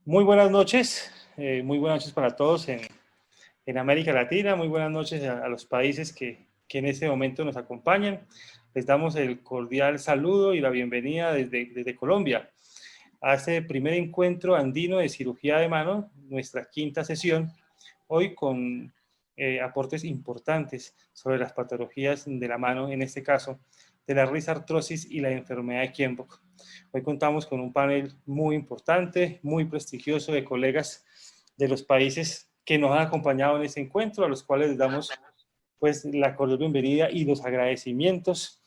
Muy buenas noches para todos en América Latina, muy buenas noches a los países que en este momento nos acompañan. Les damos el cordial saludo y la bienvenida desde Colombia a este primer encuentro andino de cirugía de mano, nuestra quinta sesión, hoy con aportes importantes sobre las patologías de la mano, en este caso, de la risartrosis y la enfermedad de Kienbock. Hoy contamos con un panel muy importante, muy prestigioso de colegas de los países que nos han acompañado en este encuentro, a los cuales les damos pues la cordial bienvenida y los agradecimientos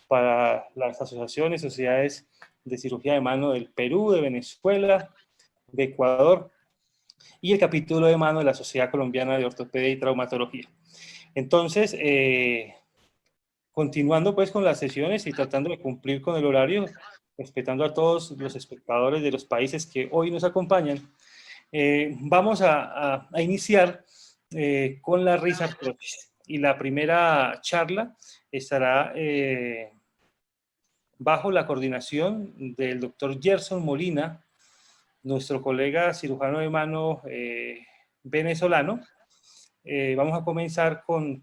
para las asociaciones, sociedades de cirugía de mano del Perú, de Venezuela, de Ecuador y el capítulo de mano de la Sociedad Colombiana de Ortopedia y Traumatología. Entonces, continuando pues con las sesiones y tratando de cumplir con el horario, respetando a todos los espectadores de los países que hoy nos acompañan, vamos a iniciar con la risartrosis. Y la primera charla estará bajo la coordinación del doctor Gerson Molina, nuestro colega cirujano de mano venezolano. Vamos a comenzar con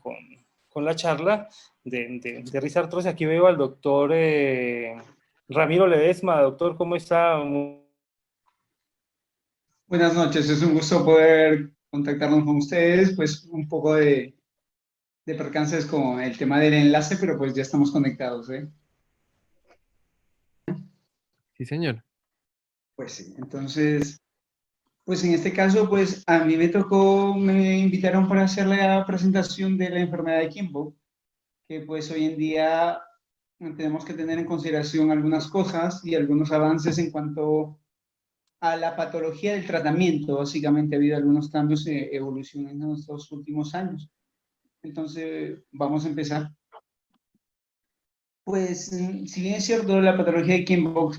la charla de risartrosis. Aquí veo al doctor Ramiro Ledesma. Doctor, ¿cómo está? Buenas noches, es un gusto poder contactarnos con ustedes, pues un poco de percances con el tema del enlace, pero pues ya estamos conectados, ¿eh? Sí, señor. Pues sí, entonces, pues en este caso, pues a mí me invitaron para hacer la presentación de la enfermedad de Kienbock, que pues hoy en día tenemos que tener en consideración algunas cosas y algunos avances en cuanto a la patología del tratamiento. Básicamente ha habido algunos cambios de evolución en estos últimos años. Entonces, vamos a empezar. Pues, si bien es cierto, la patología de Kienbock,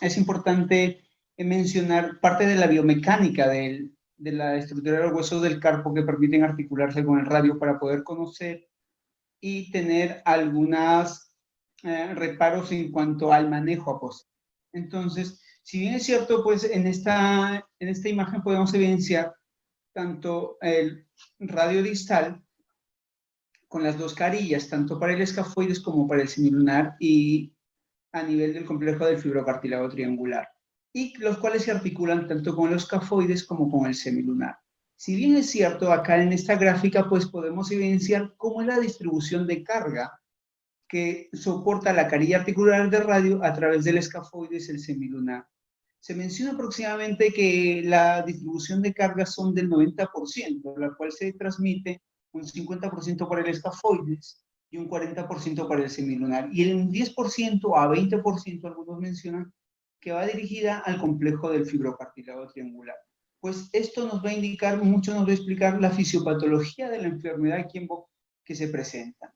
es importante mencionar parte de la biomecánica de la estructura de los huesos del carpo que permiten articularse con el radio para poder conocer y tener algunos reparos en cuanto al manejo a posteriori. Entonces, si bien es cierto, pues en esta imagen podemos evidenciar tanto el radio distal con las dos carillas, tanto para el escafoides como para el semilunar y a nivel del complejo del fibrocartílago triangular, y los cuales se articulan tanto con los escafoides como con el semilunar. Si bien es cierto, acá en esta gráfica pues podemos evidenciar cómo es la distribución de carga que soporta la carilla articular de radio a través del escafoides y el semilunar. Se menciona aproximadamente que la distribución de cargas son del 90%, la cual se transmite un 50% para el escafoides y un 40% para el semilunar. Y el 10% a 20%, algunos mencionan, que va dirigida al complejo del fibrocartílago triangular. Pues esto nos va a indicar, mucho nos va a explicar la fisiopatología de la enfermedad de Kienbock que se presenta.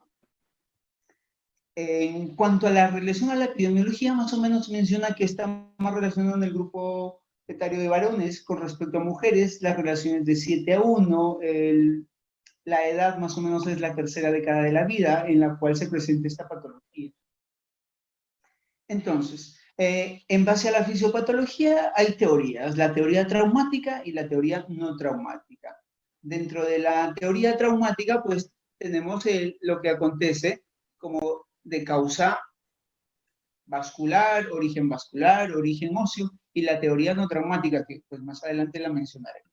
En cuanto a la relación a la epidemiología, más o menos menciona que está más relacionado en el grupo etario de varones con respecto a mujeres, las relaciones de 7-1, la edad más o menos es la tercera década de la vida en la cual se presenta esta patología. Entonces, en base a la fisiopatología hay teorías, la teoría traumática y la teoría no traumática. Dentro de la teoría traumática, pues tenemos lo que acontece como de causa vascular, origen óseo, y la teoría no traumática, que pues más adelante la mencionaremos.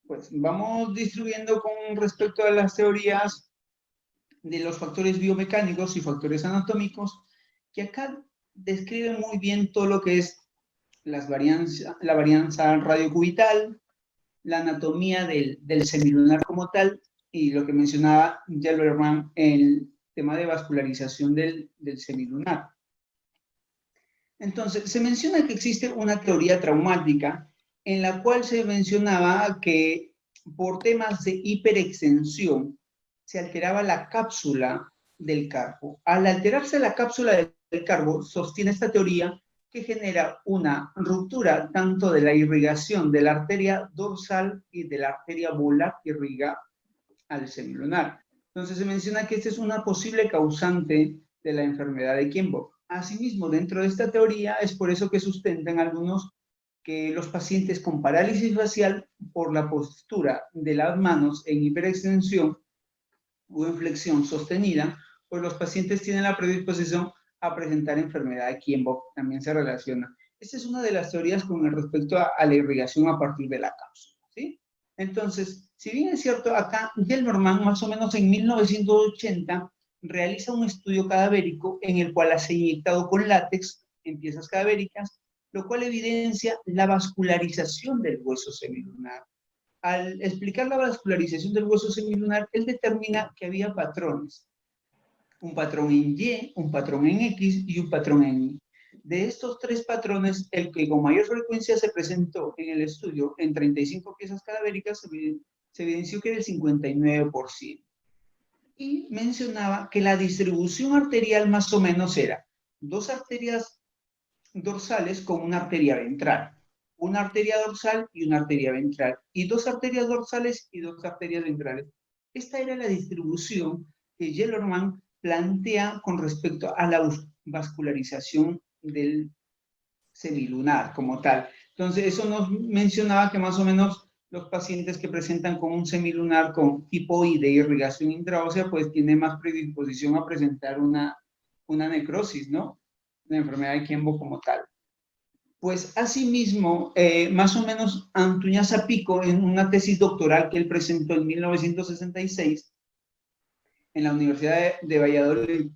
Pues vamos distribuyendo con respecto a las teorías de los factores biomecánicos y factores anatómicos, que acá describen muy bien todo lo que es la varianza radiocubital, la anatomía del semilunar como tal, y lo que mencionaba Gelberman, el tema de vascularización del semilunar. Entonces, se menciona que existe una teoría traumática en la cual se mencionaba que por temas de hiperextensión se alteraba la cápsula del carpo. Al alterarse la cápsula del carpo, sostiene esta teoría que genera una ruptura tanto de la irrigación de la arteria dorsal y de la arteria volar que irriga al semilunar. Entonces se menciona que esta es una posible causante de la enfermedad de Kienbock. Asimismo, dentro de esta teoría es por eso que sustentan algunos que los pacientes con parálisis facial por la postura de las manos en hiperextensión o en flexión sostenida, pues los pacientes tienen la predisposición a presentar enfermedad de Kienbock, también se relaciona. Esta es una de las teorías con respecto a la irrigación a partir de la cápsula, ¿sí? Entonces, si bien es cierto, acá Gillenormand, más o menos en 1980, realiza un estudio cadavérico en el cual hace inyectado con látex en piezas cadavéricas, lo cual evidencia la vascularización del hueso semilunar. Al explicar la vascularización del hueso semilunar, él determina que había patrones. Un patrón en Y, un patrón en X y un patrón en Y. De estos tres patrones, el que con mayor frecuencia se presentó en el estudio en 35 piezas cadavéricas se evidenció que era el 59%. Y mencionaba que la distribución arterial más o menos era 2 arterias dorsales con una arteria ventral, una arteria dorsal y una arteria ventral, y 2 arterias dorsales y 2 arterias ventrales. Esta era la distribución que Gillenormand plantea con respecto a la vascularización del semilunar como tal. Entonces, eso nos mencionaba que más o menos los pacientes que presentan con un semilunar con tipo I de irrigación intraósea, pues tienen más predisposición a presentar una necrosis, ¿no? Una enfermedad de Kienbock como tal. Pues asimismo, más o menos Antuñaza Pico, en una tesis doctoral que él presentó en 1966 en la Universidad de Valladolid,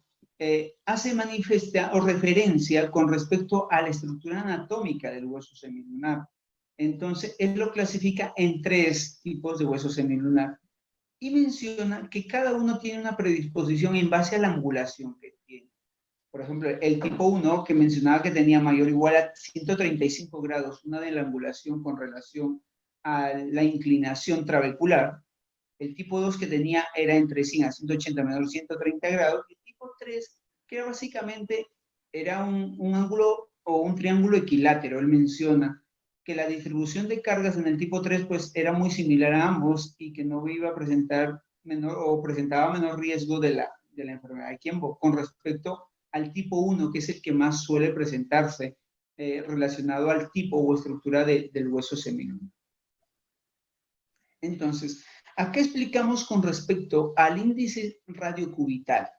hace manifiesta o referencia con respecto a la estructura anatómica del hueso semilunar. Entonces, él lo clasifica en 3 tipos de hueso semilunar y menciona que cada uno tiene una predisposición en base a la angulación que tiene. Por ejemplo, el tipo 1, que mencionaba que tenía mayor o igual a 135 grados, una de la angulación con relación a la inclinación trabecular. El tipo 2, que era entre 100 a 180 menor 130 grados. Y el tipo 3, que básicamente era un ángulo o un triángulo equilátero. Él menciona que la distribución de cargas en el tipo 3 pues era muy similar a ambos y que no iba a presentar menor o presentaba menor riesgo de la enfermedad de Kienbock con respecto al tipo 1, que es el que más suele presentarse relacionado al tipo o estructura del hueso semilunar. Entonces, acá explicamos con respecto al índice radiocubital.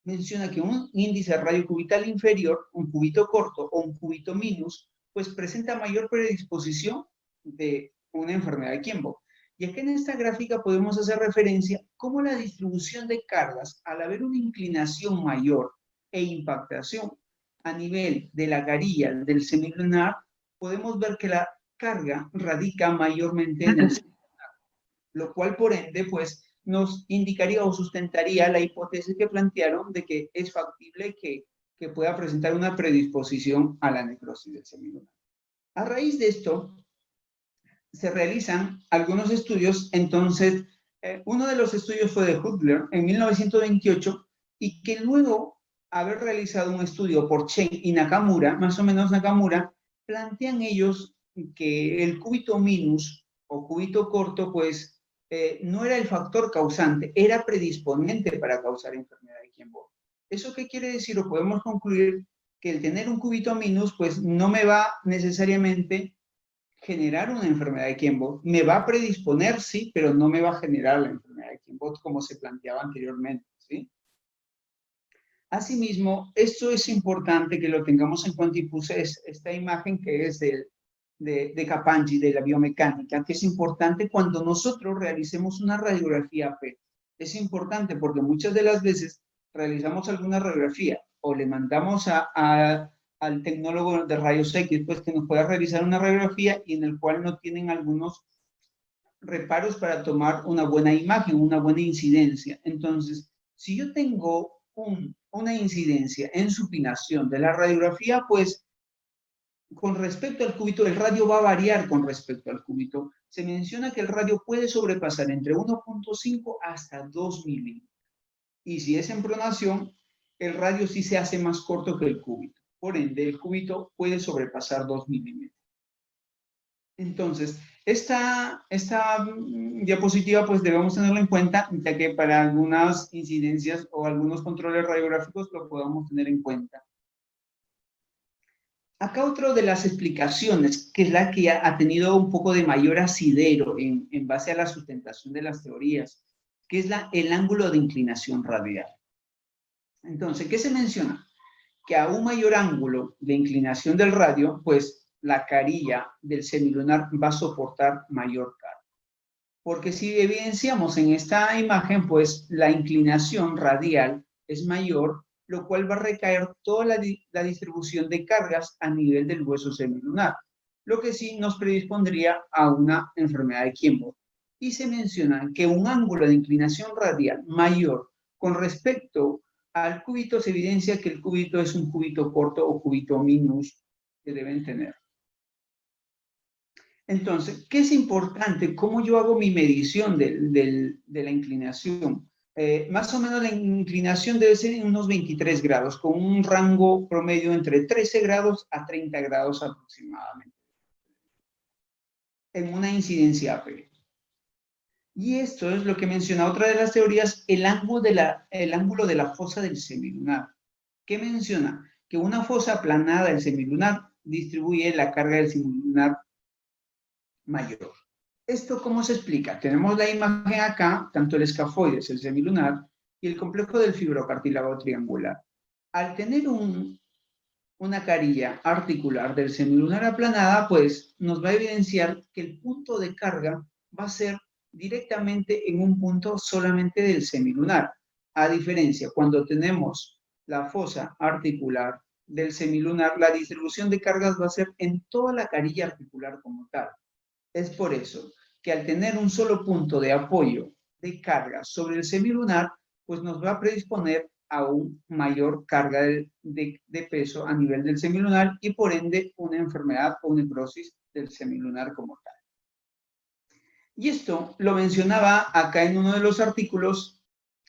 Menciona que un índice radiocubital inferior, un cubito corto o un cubito minus, pues presenta mayor predisposición de una enfermedad de Kienbock. Y acá en esta gráfica podemos hacer referencia cómo la distribución de cargas, al haber una inclinación mayor e impactación a nivel de la garilla del semilunar, podemos ver que la carga radica mayormente en el semilunar, lo cual por ende pues nos indicaría o sustentaría la hipótesis que plantearon de que es factible que pueda presentar una predisposición a la necrosis del semilunar. A raíz de esto, se realizan algunos estudios. Entonces, uno de los estudios fue de Hudler en 1928 y que luego haber realizado un estudio por Chen y Nakamura, más o menos Nakamura, plantean ellos que el cúbito minus o cúbito corto, pues, no era el factor causante, era predisponente para causar enfermedad de Kienbock. ¿Eso qué quiere decir? O podemos concluir que el tener un cúbito minus, pues, no me va necesariamente generar una enfermedad de Kienbock. Me va a predisponer, sí, pero no me va a generar la enfermedad de Kienbock como se planteaba anteriormente, ¿sí? Asimismo, esto es importante que lo tengamos en cuenta y puse esta imagen que es de Capanggi, de la biomecánica, que es importante cuando nosotros realicemos una radiografía PET. Es importante porque muchas de las veces realizamos alguna radiografía o le mandamos al tecnólogo de rayos X, pues que nos pueda realizar una radiografía y en el cual no tienen algunos reparos para tomar una buena imagen, una buena incidencia. Entonces, si yo tengo una incidencia en supinación de la radiografía, pues con respecto al cúbito, el radio va a variar con respecto al cúbito. Se menciona que el radio puede sobrepasar entre 1.5 hasta 2 milímetros. Y si es en pronación, el radio sí se hace más corto que el cúbito. Por ende, el cúbito puede sobrepasar 2 milímetros. Entonces, esta diapositiva pues debemos tenerla en cuenta, ya que para algunas incidencias o algunos controles radiográficos lo podamos tener en cuenta. Acá otra de las explicaciones, que es la que ha tenido un poco de mayor asidero en base a la sustentación de las teorías, que es el ángulo de inclinación radial. Entonces, ¿qué se menciona? Que a un mayor ángulo de inclinación del radio, pues la carilla del semilunar va a soportar mayor carga. Porque si evidenciamos en esta imagen, pues la inclinación radial es mayor, lo cual va a recaer toda la distribución de cargas a nivel del hueso semilunar, lo que sí nos predispondría a una enfermedad de Kienbock. Y se menciona que un ángulo de inclinación radial mayor con respecto al cúbito se evidencia que el cúbito es un cúbito corto o cúbito minus que deben tener. Entonces, ¿qué es importante? ¿Cómo yo hago mi medición de la inclinación? Más o menos la inclinación debe ser en unos 23 grados, con un rango promedio entre 13 grados a 30 grados aproximadamente, en una incidencia AP. Y esto es lo que menciona otra de las teorías, el ángulo de la fosa del semilunar. ¿Qué menciona? Que una fosa aplanada del semilunar distribuye la carga del semilunar mayor. ¿Esto cómo se explica? Tenemos la imagen acá, tanto el escafoides, el semilunar, y el complejo del fibrocartílago triangular. Al tener una carilla articular del semilunar aplanada, pues nos va a evidenciar que el punto de carga va a ser directamente en un punto solamente del semilunar. A diferencia, cuando tenemos la fosa articular del semilunar, la distribución de cargas va a ser en toda la carilla articular como tal. Es por eso que al tener un solo punto de apoyo de carga sobre el semilunar, pues nos va a predisponer a una mayor carga de peso a nivel del semilunar y por ende una enfermedad o necrosis del semilunar como tal. Y esto lo mencionaba acá en uno de los artículos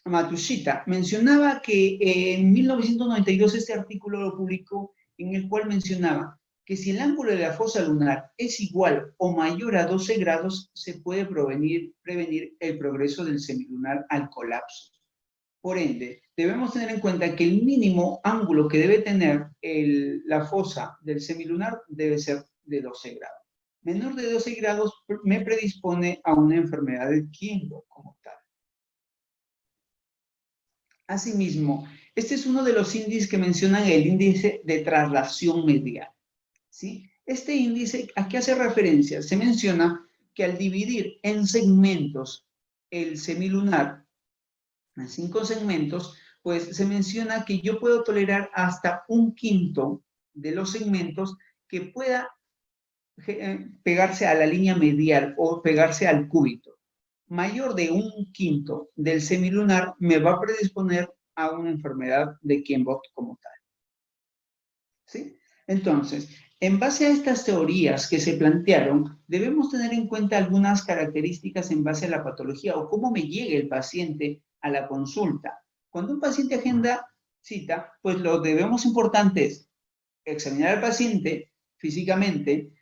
Matsushita. Mencionaba que en 1992 este artículo lo publicó en el cual mencionaba que si el ángulo de la fosa lunar es igual o mayor a 12 grados, se puede prevenir el progreso del semilunar al colapso. Por ende, debemos tener en cuenta que el mínimo ángulo que debe tener la fosa del semilunar debe ser de 12 grados. Menor de 12 grados me predispone a una enfermedad de Kienbock como tal. Asimismo, este es uno de los índices que mencionan el índice de traslación medial. ¿Sí? Este índice, ¿a qué hace referencia? Se menciona que al dividir en segmentos el semilunar, en 5 segmentos, pues se menciona que yo puedo tolerar hasta 1/5 de los segmentos que pueda pegarse a la línea medial o pegarse al cúbito. Mayor de 1/5 del semilunar me va a predisponer a una enfermedad de Kienbock como tal. ¿Sí? Entonces, en base a estas teorías que se plantearon, debemos tener en cuenta algunas características en base a la patología o cómo me llega el paciente a la consulta. Cuando un paciente agenda cita, pues lo debemos importante es examinar al paciente físicamente,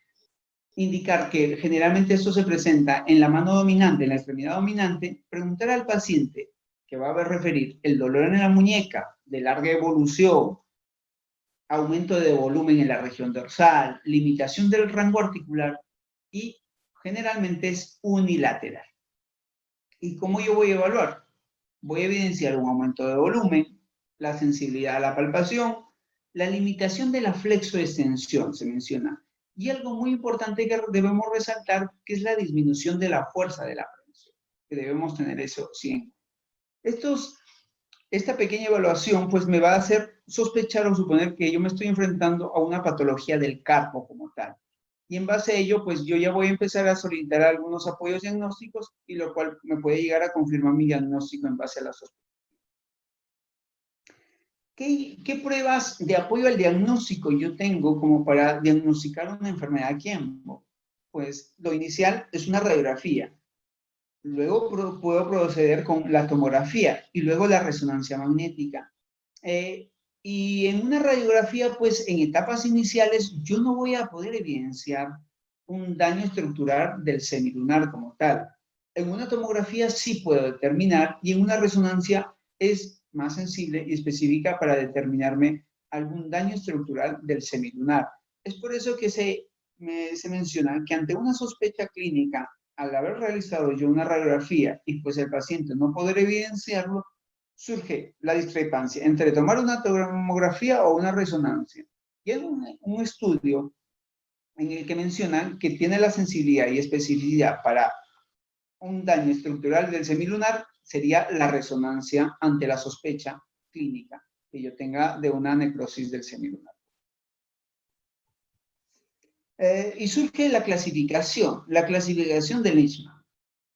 indicar que generalmente esto se presenta en la mano dominante, en la extremidad dominante, preguntar al paciente que va a referir el dolor en la muñeca de larga evolución, aumento de volumen en la región dorsal, limitación del rango articular y generalmente es unilateral. ¿Y cómo yo voy a evaluar? Voy a evidenciar un aumento de volumen, la sensibilidad a la palpación, la limitación de la flexoextensión, se menciona. Y algo muy importante que debemos resaltar, que es la disminución de la fuerza de la presión, que debemos tener eso siempre. Esta pequeña evaluación pues me va a hacer sospechar o suponer que yo me estoy enfrentando a una patología del carpo como tal. Y en base a ello, pues yo ya voy a empezar a solicitar algunos apoyos diagnósticos y lo cual me puede llegar a confirmar mi diagnóstico en base a la sospecha. ¿Qué pruebas de apoyo al diagnóstico yo tengo como para diagnosticar una enfermedad Kienbock? Pues lo inicial es una radiografía. Luego puedo proceder con la tomografía y luego la resonancia magnética. Y en una radiografía, pues en etapas iniciales, yo no voy a poder evidenciar un daño estructural del semilunar como tal. En una tomografía sí puedo determinar y en una resonancia es más sensible y específica para determinarme algún daño estructural del semilunar. Es por eso que se menciona que ante una sospecha clínica, al haber realizado yo una radiografía y pues el paciente no poder evidenciarlo, surge la discrepancia entre tomar una tomografía o una resonancia. Y es un estudio en el que mencionan que tiene la sensibilidad y especificidad para un daño estructural del semilunar, sería la resonancia ante la sospecha clínica que yo tenga de una necrosis del semilunar. Y surge la clasificación del Leishman,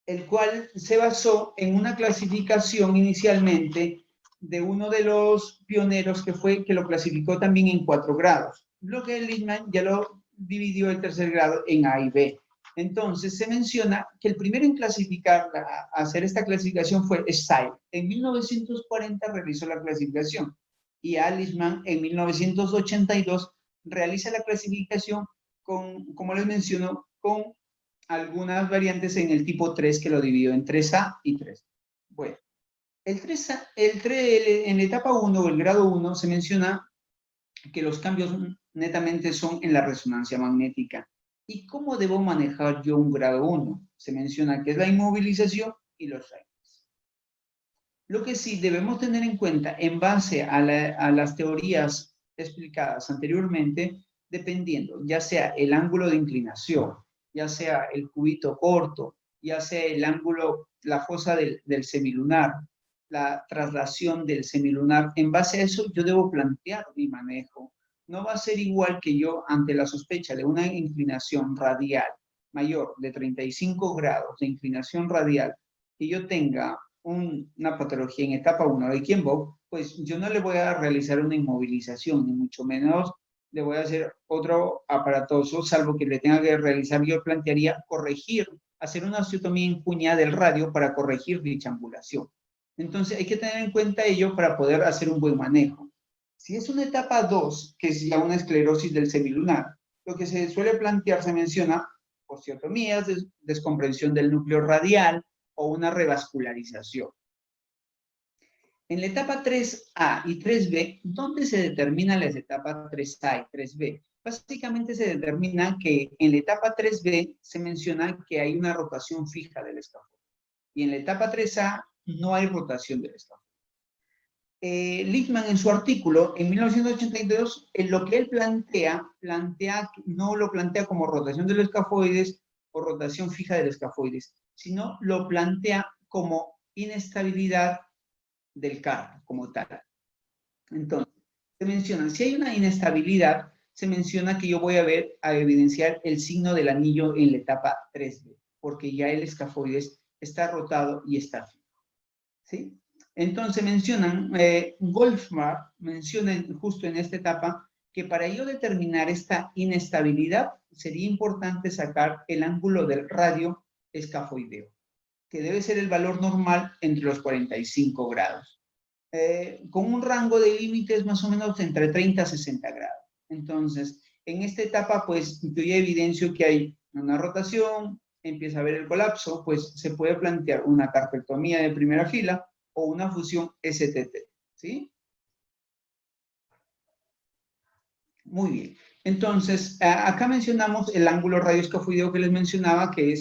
el cual se basó en una clasificación inicialmente de uno de los pioneros que lo clasificó también en 4 grados. Lo que el Leishman ya lo dividió el tercer grado en A y B. Entonces se menciona que el primero en hacer esta clasificación fue Stein. En 1940 realizó la clasificación y A. Leishman en 1982 realiza la clasificación con, como les menciono, con algunas variantes en el tipo 3 que lo dividió en 3A y 3. Bueno, en la etapa 1 o el grado 1 se menciona que los cambios netamente son en la resonancia magnética. ¿Y cómo debo manejar yo un grado 1? Se menciona que es la inmovilización y los aires. Lo que sí debemos tener en cuenta en base a las teorías explicadas anteriormente, dependiendo ya sea el ángulo de inclinación, ya sea el cubito corto, ya sea el ángulo, la fosa del semilunar, la traslación del semilunar, en base a eso yo debo plantear mi manejo. No va a ser igual que yo ante la sospecha de una inclinación radial mayor de 35 grados de inclinación radial, que yo tenga una patología en etapa 1 de Kienbock, pues yo no le voy a realizar una inmovilización, ni mucho menos le voy a hacer otro aparatoso, salvo que le tenga que realizar, yo plantearía corregir, hacer una osteotomía en cuña del radio para corregir dicha ambulación. Entonces hay que tener en cuenta ello para poder hacer un buen manejo. Si es una etapa 2, que es ya una esclerosis del semilunar, lo que se suele plantear, se menciona osteotomías, descomprensión del núcleo radial o una revascularización. En la etapa 3A y 3B, ¿dónde se determinan las etapas 3A y 3B? Básicamente se determina que en la etapa 3B se menciona que hay una rotación fija del escafoide. Y en la etapa 3A no hay rotación del escafoide. Leishman en su artículo, en 1982, en lo que él no lo plantea como rotación de los escafoides o rotación fija del escafoides, sino lo plantea como inestabilidad del carpo como tal. Entonces, se menciona, si hay una inestabilidad, se menciona que yo voy a evidenciar el signo del anillo en la etapa 3B, porque ya el escafoides está rotado y está fijo. ¿Sí? Entonces mencionan, Goldfarb menciona justo en esta etapa que para yo determinar esta inestabilidad sería importante sacar el ángulo del radio escafoideo, que debe ser el valor normal entre los 45 grados, con un rango de límites más o menos entre 30 a 60 grados. Entonces, en esta etapa, pues yo ya evidencio que hay una rotación, empieza a haber el colapso, pues se puede plantear una carpectomía de primera fila o una fusión STT, ¿sí? Muy bien. Entonces, acá mencionamos el ángulo radioescafoideo que les mencionaba, que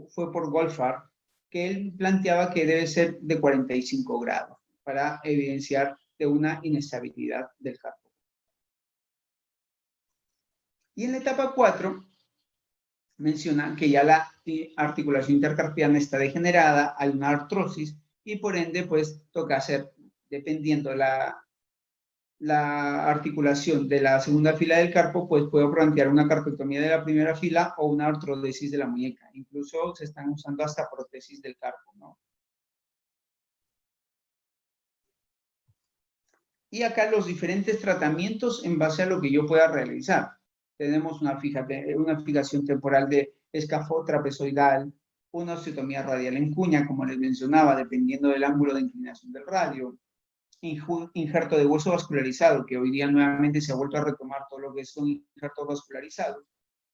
fue por Goldfarb, que él planteaba que debe ser de 45 grados para evidenciar de una inestabilidad del carpo. Y en la etapa 4, menciona que ya la articulación intercarpiana está degenerada, hay una artrosis y por ende pues toca hacer, dependiendo la articulación de la segunda fila del carpo, pues puedo plantear una carpectomía de la primera fila o una artrodesis de la muñeca. Incluso se están usando hasta prótesis del carpo, ¿no? Y acá los diferentes tratamientos en base a lo que yo pueda realizar. Tenemos una fijación temporal de escafo trapezoidal, una osteotomía radial en cuña, como les mencionaba, dependiendo del ángulo de inclinación del radio, injerto de hueso vascularizado, que hoy día nuevamente se ha vuelto a retomar todo lo que son injertos vascularizados.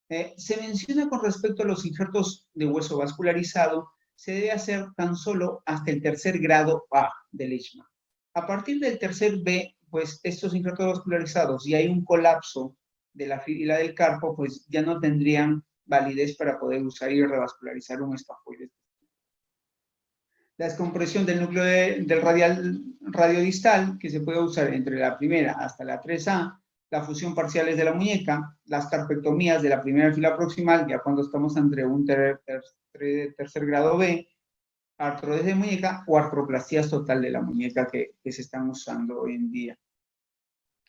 Se menciona con respecto a los injertos de hueso vascularizado, se debe hacer tan solo hasta el tercer grado A del Leishman. A partir del tercer B, pues estos injertos vascularizados y hay un colapso de la fila del carpo, pues ya no tendrían validez para poder usar y revascularizar un escafoide. La descompresión del núcleo del radiodistal, que se puede usar entre la primera hasta la 3A, la fusión parciales de la muñeca, las carpectomías de la primera fila proximal, ya cuando estamos entre un tercer grado B, artrosis de muñeca o artroplastías total de la muñeca que se están usando hoy en día.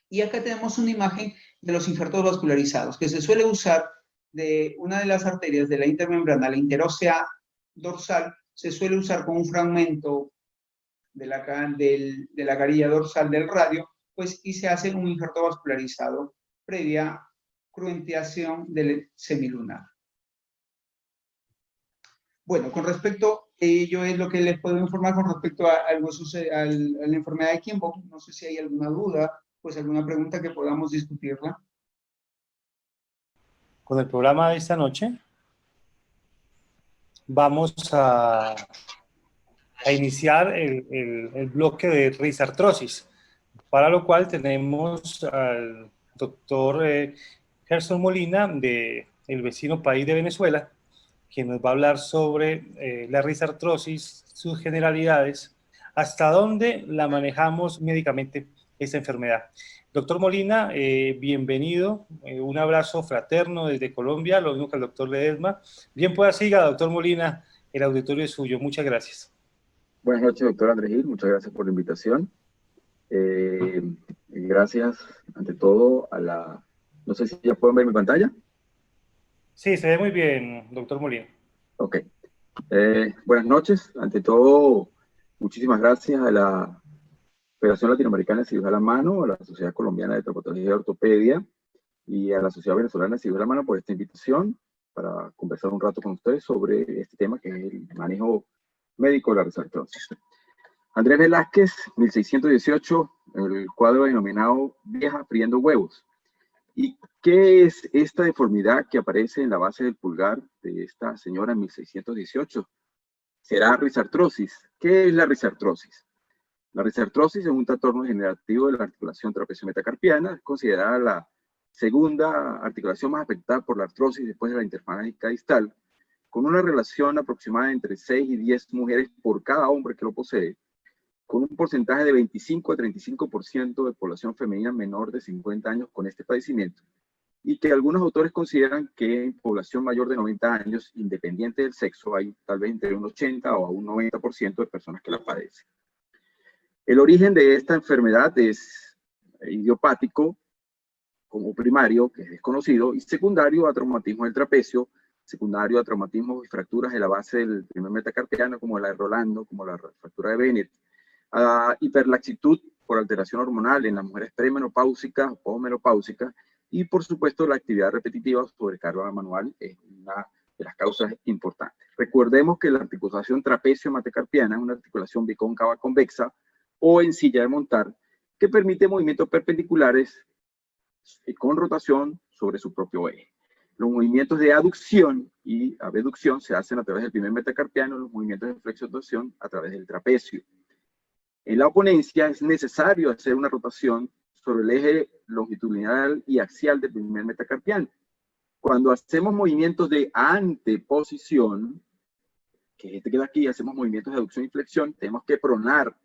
Y acá tenemos una imagen de los injertos vascularizados, que se suele usar de una de las arterias de la intermembrana, la interósea dorsal, se suele usar con un fragmento de la carilla dorsal del radio, pues, y se hace un injerto vascularizado previa cruentiación del semilunar. Bueno, con respecto a ello es lo que les puedo informar con respecto a la enfermedad de Kienbock. No sé si hay alguna duda, pues alguna pregunta que podamos discutirla. Con el programa de esta noche vamos a iniciar el bloque de risartrosis, para lo cual tenemos al doctor Gerson Molina, del vecino país de Venezuela, quien nos va a hablar sobre la risartrosis, sus generalidades, hasta dónde la manejamos médicamente esta enfermedad. Doctor Molina, bienvenido, un abrazo fraterno desde Colombia, lo mismo que al doctor Ledesma. Bien pueda siga, doctor Molina, el auditorio es suyo. Muchas gracias. Buenas noches, doctor Andrés Gil, muchas gracias por la invitación. Gracias, ante todo, no sé si ya pueden ver mi pantalla. Sí, se ve muy bien, doctor Molina. Ok. Buenas noches. Ante todo, muchísimas gracias a la Federación Latinoamericana de Cirugía a la Mano, a la Sociedad Colombiana de Traumatología y Ortopedia y a la Sociedad Venezolana de Cirugía a la Mano por esta invitación para conversar un rato con ustedes sobre este tema que es el manejo médico de la risartrosis. Andrés Velázquez, 1618, el cuadro denominado Vieja friendo huevos. ¿Y qué es esta deformidad que aparece en la base del pulgar de esta señora en 1618? ¿Será risartrosis? ¿Qué es la risartrosis? La risartrosis es un trastorno degenerativo de la articulación trapecio-metacarpiana, es considerada la segunda articulación más afectada por la artrosis después de la interfalangica distal, con una relación aproximada entre 6 y 10 mujeres por cada hombre que lo posee, con un porcentaje de 25 a 35% de población femenina menor de 50 años con este padecimiento, y que algunos autores consideran que en población mayor de 90 años, independiente del sexo, hay tal vez entre un 80 o un 90% de personas que la padecen. El origen de esta enfermedad es idiopático, como primario, que es desconocido, y secundario a traumatismo del trapecio, secundario a traumatismos y fracturas de la base del primer metacarpiano, como la de Rolando, como la fractura de Bennett, a hiperlaxitud por alteración hormonal en las mujeres premenopáusicas o posmenopáusicas, y por supuesto la actividad repetitiva sobre carga manual es una de las causas importantes. Recordemos que la articulación trapecio-metacarpiana es una articulación bicóncava convexa o en silla de montar que permite movimientos perpendiculares con rotación sobre su propio eje. Los movimientos de aducción y abducción se hacen a través del primer metacarpiano, los movimientos de flexión-torsión a través del trapecio. En la oponencia es necesario hacer una rotación sobre el eje longitudinal y axial del primer metacarpiano. Cuando hacemos movimientos de anteposición, que es este que da aquí, hacemos movimientos de aducción y flexión, tenemos que pronar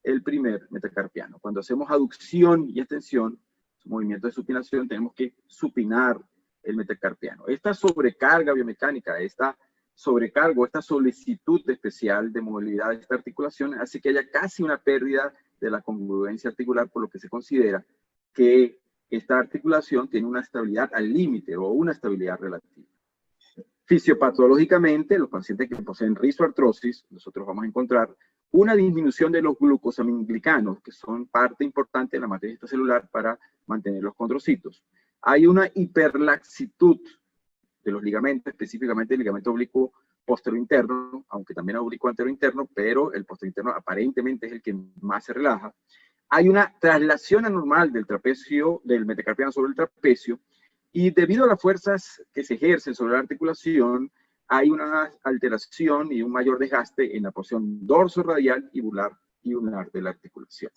el primer metacarpiano. Cuando hacemos aducción y extensión, movimientos de supinación, tenemos que supinar el metacarpiano. Esta sobrecarga biomecánica, esta sobrecargo, esta solicitud especial de movilidad de esta articulación hace que haya casi una pérdida de la congruencia articular, por lo que se considera que esta articulación tiene una estabilidad al límite o una estabilidad relativa. Fisiopatológicamente, los pacientes que poseen rizoartrosis, nosotros vamos a encontrar una disminución de los glucosaminoglicanos, que son parte importante de la matriz extracelular para mantener los condrocitos. Hay una hiperlaxitud de los ligamentos, específicamente el ligamento oblicuo posterior interno, aunque también oblicuo anterior interno, pero el posterior interno aparentemente es el que más se relaja. Hay una traslación anormal del trapecio, del metacarpiano sobre el trapecio, y debido a las fuerzas que se ejercen sobre la articulación, hay una alteración y un mayor desgaste en la porción dorso-radial y unar de la articulación.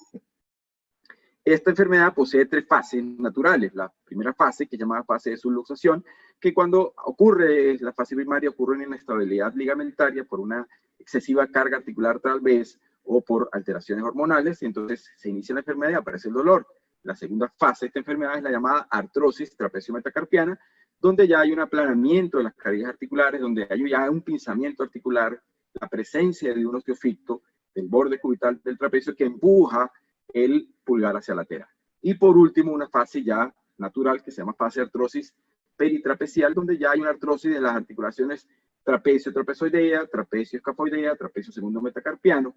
Esta enfermedad posee 3 fases naturales. La primera fase, que es llamada fase de subluxación, que cuando ocurre la fase primaria ocurre una inestabilidad ligamentaria por una excesiva carga articular tal vez, o por alteraciones hormonales, y entonces se inicia la enfermedad y aparece el dolor. La segunda fase de esta enfermedad es la llamada artrosis trapecio-metacarpiana, donde ya hay un aplanamiento de las carillas articulares, donde hay ya un pinzamiento articular, la presencia de un osteofito del borde cubital del trapecio que empuja el pulgar hacia lateral. Y por último, una fase ya natural que se llama fase de artrosis peritrapecial, donde ya hay una artrosis de las articulaciones trapecio-trapezoidea, trapecio-escafoidea, trapecio segundo metacarpiano.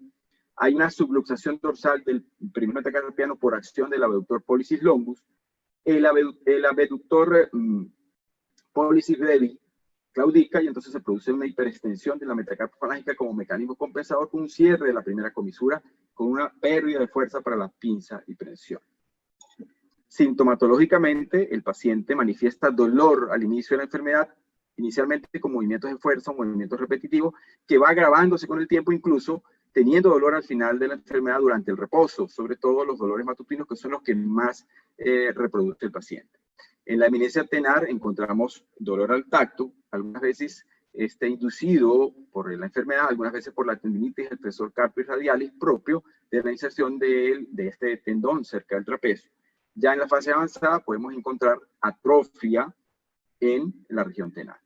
Hay una subluxación dorsal del primer metacarpiano por acción del abductor pollicis longus. El abductor pollicis brevis claudica y entonces se produce una hiperextensión de la metacarpofalágica como mecanismo compensador con un cierre de la primera comisura con una pérdida de fuerza para la pinza y prensión. Sintomatológicamente, el paciente manifiesta dolor al inicio de la enfermedad, inicialmente con movimientos de fuerza o movimientos repetitivos, que va agravándose con el tiempo, incluso teniendo dolor al final de la enfermedad durante el reposo, sobre todo los dolores matutinos, que son los que más reproduce el paciente. En la eminencia tenar encontramos dolor al tacto, algunas veces inducido por la enfermedad, algunas veces por la tendinitis del flexor carpis radialis propio de la inserción de este tendón cerca del trapecio. Ya en la fase avanzada podemos encontrar atrofia en la región tenar.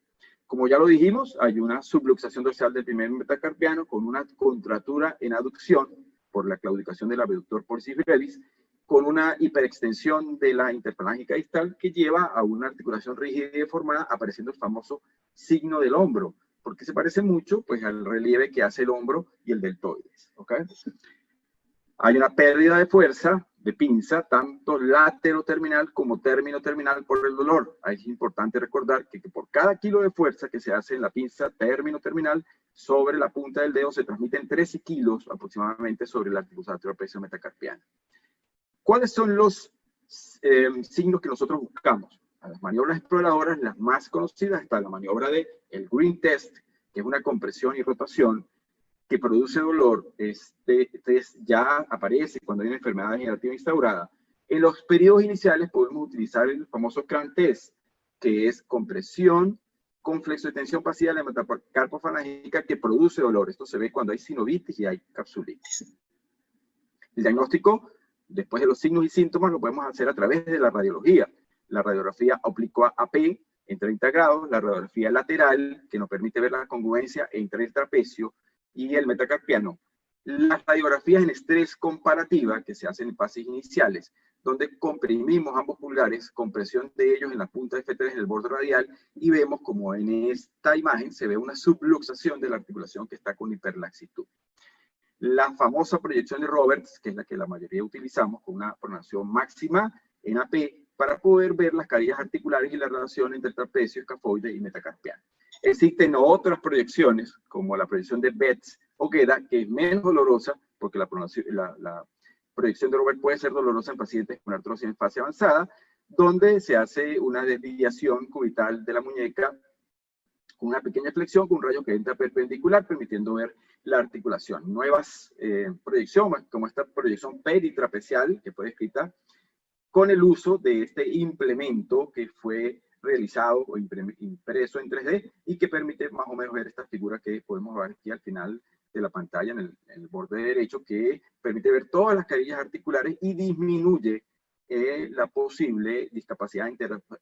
Como ya lo dijimos, hay una subluxación dorsal del primer metacarpiano con una contractura en aducción por la claudicación del abductor pollicis brevis, con una hiperextensión de la interfalángica distal que lleva a una articulación rígida y deformada, apareciendo el famoso signo del hombro, porque se parece mucho pues, al relieve que hace el hombro y el deltoides. ¿Okay? Hay una pérdida de fuerza de pinza, tanto lateroterminal como término-terminal por el dolor. Ahí es importante recordar que por cada kilo de fuerza que se hace en la pinza término-terminal sobre la punta del dedo se transmiten 13 kilos aproximadamente sobre el articular trapecio metacarpiano. ¿Cuáles son los signos que nosotros buscamos? A las maniobras exploradoras, las más conocidas, está la maniobra de el Green Test, que es una compresión y rotación que produce dolor. Este test ya aparece cuando hay una enfermedad degenerativa instaurada. En los periodos iniciales podemos utilizar el famoso Crank Test, que es compresión con flexotensión pasiva de la metacarpofalágica que produce dolor. Esto se ve cuando hay sinovitis y hay capsulitis. El diagnóstico, después de los signos y síntomas, lo podemos hacer a través de la radiología. La radiografía oblicuo AP en 30 grados, la radiografía lateral, que nos permite ver la congruencia entre el trapecio y el metacarpiano. Las radiografías en estrés comparativa, que se hacen en fases iniciales, donde comprimimos ambos pulgares, compresión de ellos en la punta de F3 en el borde radial, y vemos como en esta imagen se ve una subluxación de la articulación que está con hiperlaxitud. La famosa proyección de Roberts, que es la que la mayoría utilizamos, con una pronación máxima en AP, para poder ver las carillas articulares y la relación entre trapecio, escafoide y metacarpiano. Existen otras proyecciones, como la proyección de Betz o Gueda, que es menos dolorosa, porque la proyección de Robert puede ser dolorosa en pacientes con artrosis en fase avanzada, donde se hace una desviación cubital de la muñeca con una pequeña flexión, con un rayo que entra perpendicular, permitiendo ver la articulación. Nuevas proyecciones, como esta proyección peritrapecial, que fue descrita con el uso de este implemento que fue realizado o impreso en 3D y que permite más o menos ver esta figura que podemos ver aquí al final de la pantalla en el borde derecho, que permite ver todas las carillas articulares y disminuye la posible discapacidad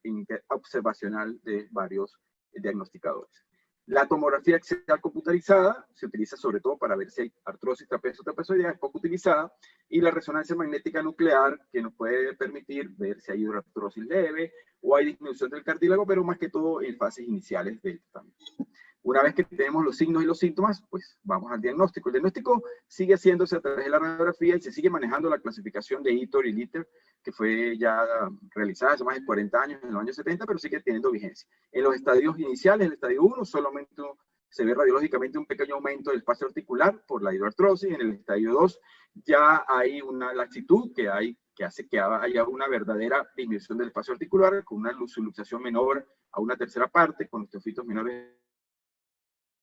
interobservacional de varios diagnosticadores. La tomografía axial computarizada se utiliza sobre todo para ver si hay artrosis trapezoidea, es poco utilizada, y la resonancia magnética nuclear, que nos puede permitir ver si hay artrosis leve o hay disminución del cartílago, pero más que todo en fases iniciales del tratamiento. Una vez que tenemos los signos y los síntomas, pues vamos al diagnóstico. El diagnóstico sigue haciéndose a través de la radiografía y se sigue manejando la clasificación de ITOR y LITER, que fue ya realizada hace más de 40 años, en los años 70, pero sigue teniendo vigencia. En los estadios iniciales, el estadio 1, solamente se ve radiológicamente un pequeño aumento del espacio articular por la hidroartrosis. En el estadio 2 ya hay una laxitud que hace que haya una verdadera disminución del espacio articular, con una subluxación menor a una tercera parte, con osteofitos menores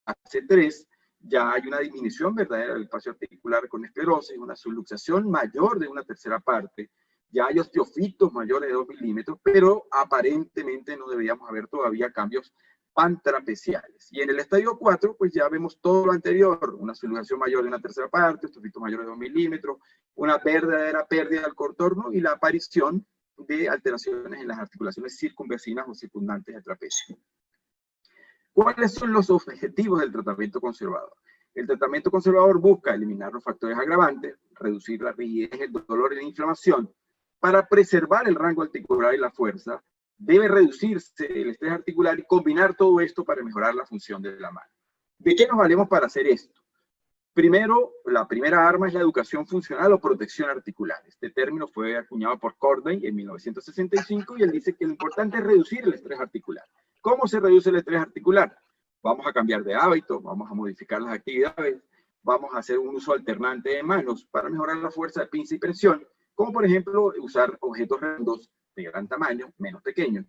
a C3, ya hay una disminución verdadera del espacio articular con esclerosis, una subluxación mayor de una tercera parte ya hay osteofitos mayores de 2 milímetros, pero aparentemente no deberíamos haber todavía cambios pantrapeciales. Y en el estadio 4, pues ya vemos todo lo anterior, una subluxación mayor de una tercera parte, osteofitos mayores de 2 milímetros, una verdadera pérdida del contorno y la aparición de alteraciones en las articulaciones circunvecinas o circundantes del trapecio. ¿Cuáles son los objetivos del tratamiento conservador? El tratamiento conservador busca eliminar los factores agravantes, reducir la rigidez, el dolor y la inflamación. Para preservar el rango articular y la fuerza, debe reducirse el estrés articular y combinar todo esto para mejorar la función de la mano. ¿De qué nos valemos para hacer esto? Primero, la primera arma es la educación funcional o protección articular. Este término fue acuñado por Corday en 1965 y él dice que lo importante es reducir el estrés articular. ¿Cómo se reduce el estrés articular? Vamos a cambiar de hábito, vamos a modificar las actividades, vamos a hacer un uso alternante de manos para mejorar la fuerza de pinza y presión, como por ejemplo usar objetos redondos de gran tamaño, menos pequeños.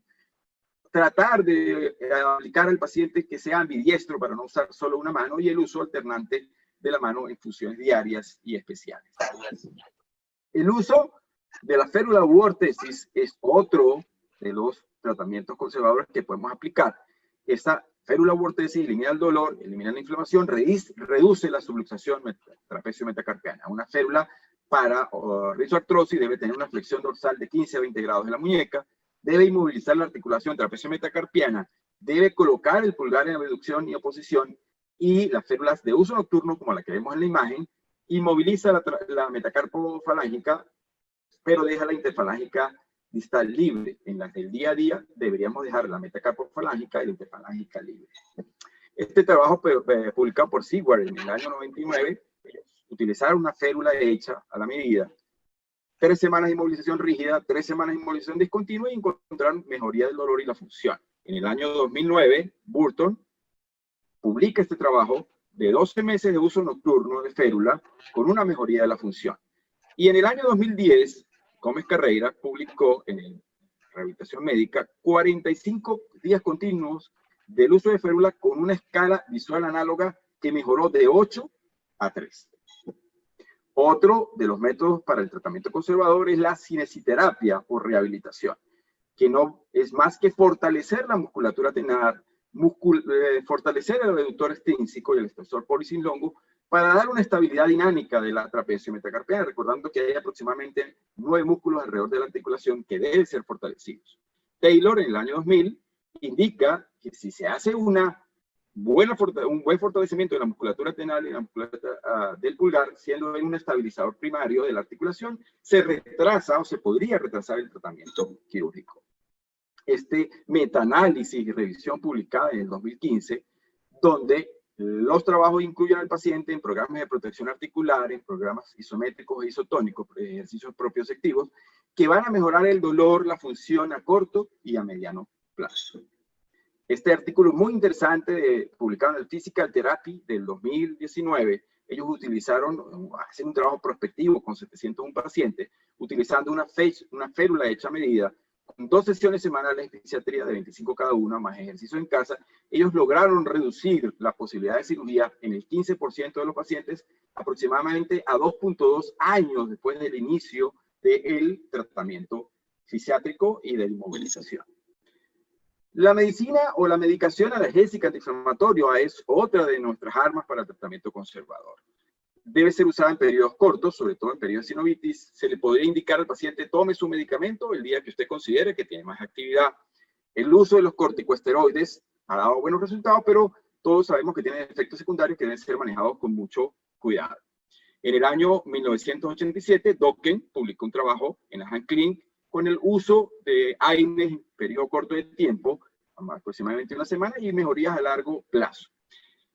Tratar de aplicar al paciente que sea ambidiestro para no usar solo una mano y el uso alternante de la mano en funciones diarias y especiales. El uso de la férula u órtesis es otro de los tratamientos conservadores que podemos aplicar. Esta férula u órtesis elimina el dolor, elimina la inflamación, reduce la subluxación trapecio metacarpiana. Una férula para rizoartrosis debe tener una flexión dorsal de 15 a 20 grados de la muñeca, debe inmovilizar la articulación trapecio metacarpiana, debe colocar el pulgar en abducción y oposición, y las férulas de uso nocturno, como la que vemos en la imagen, inmoviliza la metacarpofalángica, pero deja la interfalángica distal libre. En las del día a día deberíamos dejar la metacarpofalángica y la interfalángica libre. Este trabajo publicado por Seward en el año 99, utilizar una férula hecha a la medida, 3 semanas de inmovilización rígida, 3 semanas de inmovilización discontinua y encontrar mejoría del dolor y la función. En el año 2009, Burton publica este trabajo de 12 meses de uso nocturno de férula con una mejoría de la función. Y en el año 2010, Gómez Carreira publicó en Rehabilitación Médica 45 días continuos del uso de férula con una escala visual análoga que mejoró de 8 a 3. Otro de los métodos para el tratamiento conservador es la cinesiterapia o rehabilitación, que no es más que fortalecer la musculatura tenar, fortalecer el abductor extrínseco y el extensor pollicis longus para dar una estabilidad dinámica de la trapecio metacarpiana, recordando que hay aproximadamente 9 músculos alrededor de la articulación que deben ser fortalecidos. Taylor, en el año 2000, indica que si se hace un buen fortalecimiento de la musculatura tenal y la musculatura del pulgar, siendo un estabilizador primario de la articulación, se retrasa o se podría retrasar el tratamiento quirúrgico. Este metaanálisis y revisión publicada en el 2015, donde los trabajos incluyen al paciente en programas de protección articular, en programas isométricos e isotónicos, ejercicios propioceptivos, que van a mejorar el dolor, la función a corto y a mediano plazo. Este artículo muy interesante, publicado en el Physical Therapy del 2019, ellos hacen un trabajo prospectivo con 701 pacientes, utilizando una férula hecha a medida, con 2 sesiones semanales de fisiatría de 25 cada una, más ejercicio en casa. Ellos lograron reducir la posibilidad de cirugía en el 15% de los pacientes, aproximadamente a 2.2 años después del inicio del tratamiento fisiátrico y de inmovilización. La medicina o la medicación analgésica antiinflamatoria es otra de nuestras armas para el tratamiento conservador. Debe ser usada en periodos cortos, sobre todo en periodos de sinovitis. Se le podría indicar al paciente tome su medicamento el día que usted considere que tiene más actividad. El uso de los corticosteroides ha dado buenos resultados, pero todos sabemos que tienen efectos secundarios que deben ser manejados con mucho cuidado. En el año 1987, Dokken publicó un trabajo en la Hand Clinic con el uso de AINES en periodo corto de tiempo, aproximadamente una semana, y mejorías a largo plazo.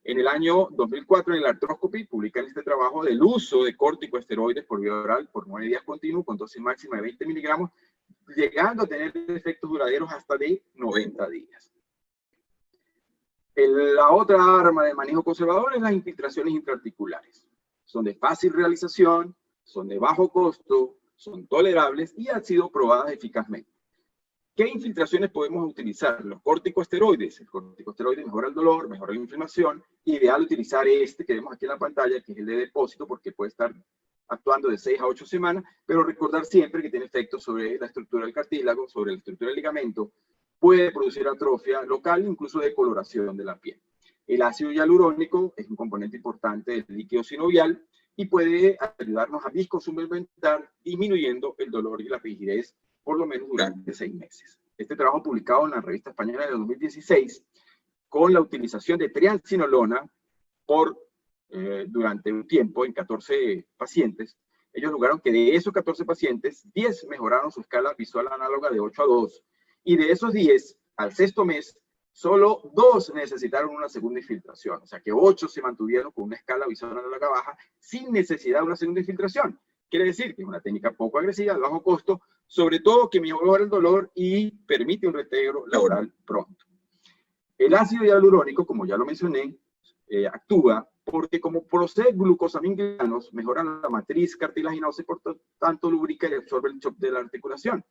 En el año 2004, en el Arthroscopy, publican este trabajo del uso de corticosteroides por vía oral por 9 días continuos, con dosis máxima de 20 miligramos, llegando a tener efectos duraderos hasta de 90 días. La otra arma de manejo conservador es las infiltraciones intraarticulares. Son de fácil realización, son de bajo costo, son tolerables y han sido probadas eficazmente. ¿Qué infiltraciones podemos utilizar? Los corticosteroides. El corticosteroide mejora el dolor, mejora la inflamación. Ideal utilizar este que vemos aquí en la pantalla, que es el de depósito, porque puede estar actuando de 6 a 8 semanas, pero recordar siempre que tiene efectos sobre la estructura del cartílago, sobre la estructura del ligamento, puede producir atrofia local, incluso decoloración de la piel. El ácido hialurónico es un componente importante del líquido sinovial y puede ayudarnos a viscosuplementar, disminuyendo el dolor y la rigidez, por lo menos durante 6 meses. Este trabajo publicado en la revista española de 2016, con la utilización de triamcinolona durante un tiempo en 14 pacientes, ellos lograron que de esos 14 pacientes, 10 mejoraron su escala visual análoga de 8 a 2, y de esos 10, al 6º mes, solo 2 necesitaron una segunda infiltración, o sea que 8 se mantuvieron con una escala visual análoga baja sin necesidad de una segunda infiltración. Quiere decir que es una técnica poco agresiva, de bajo costo, sobre todo que mejora el dolor y permite un reintegro laboral pronto. El ácido hialurónico, como ya lo mencioné, actúa porque como procede glucosaminoglicanos, mejora la matriz cartilaginosa y por tanto lubrica y absorbe el shock de la articulación.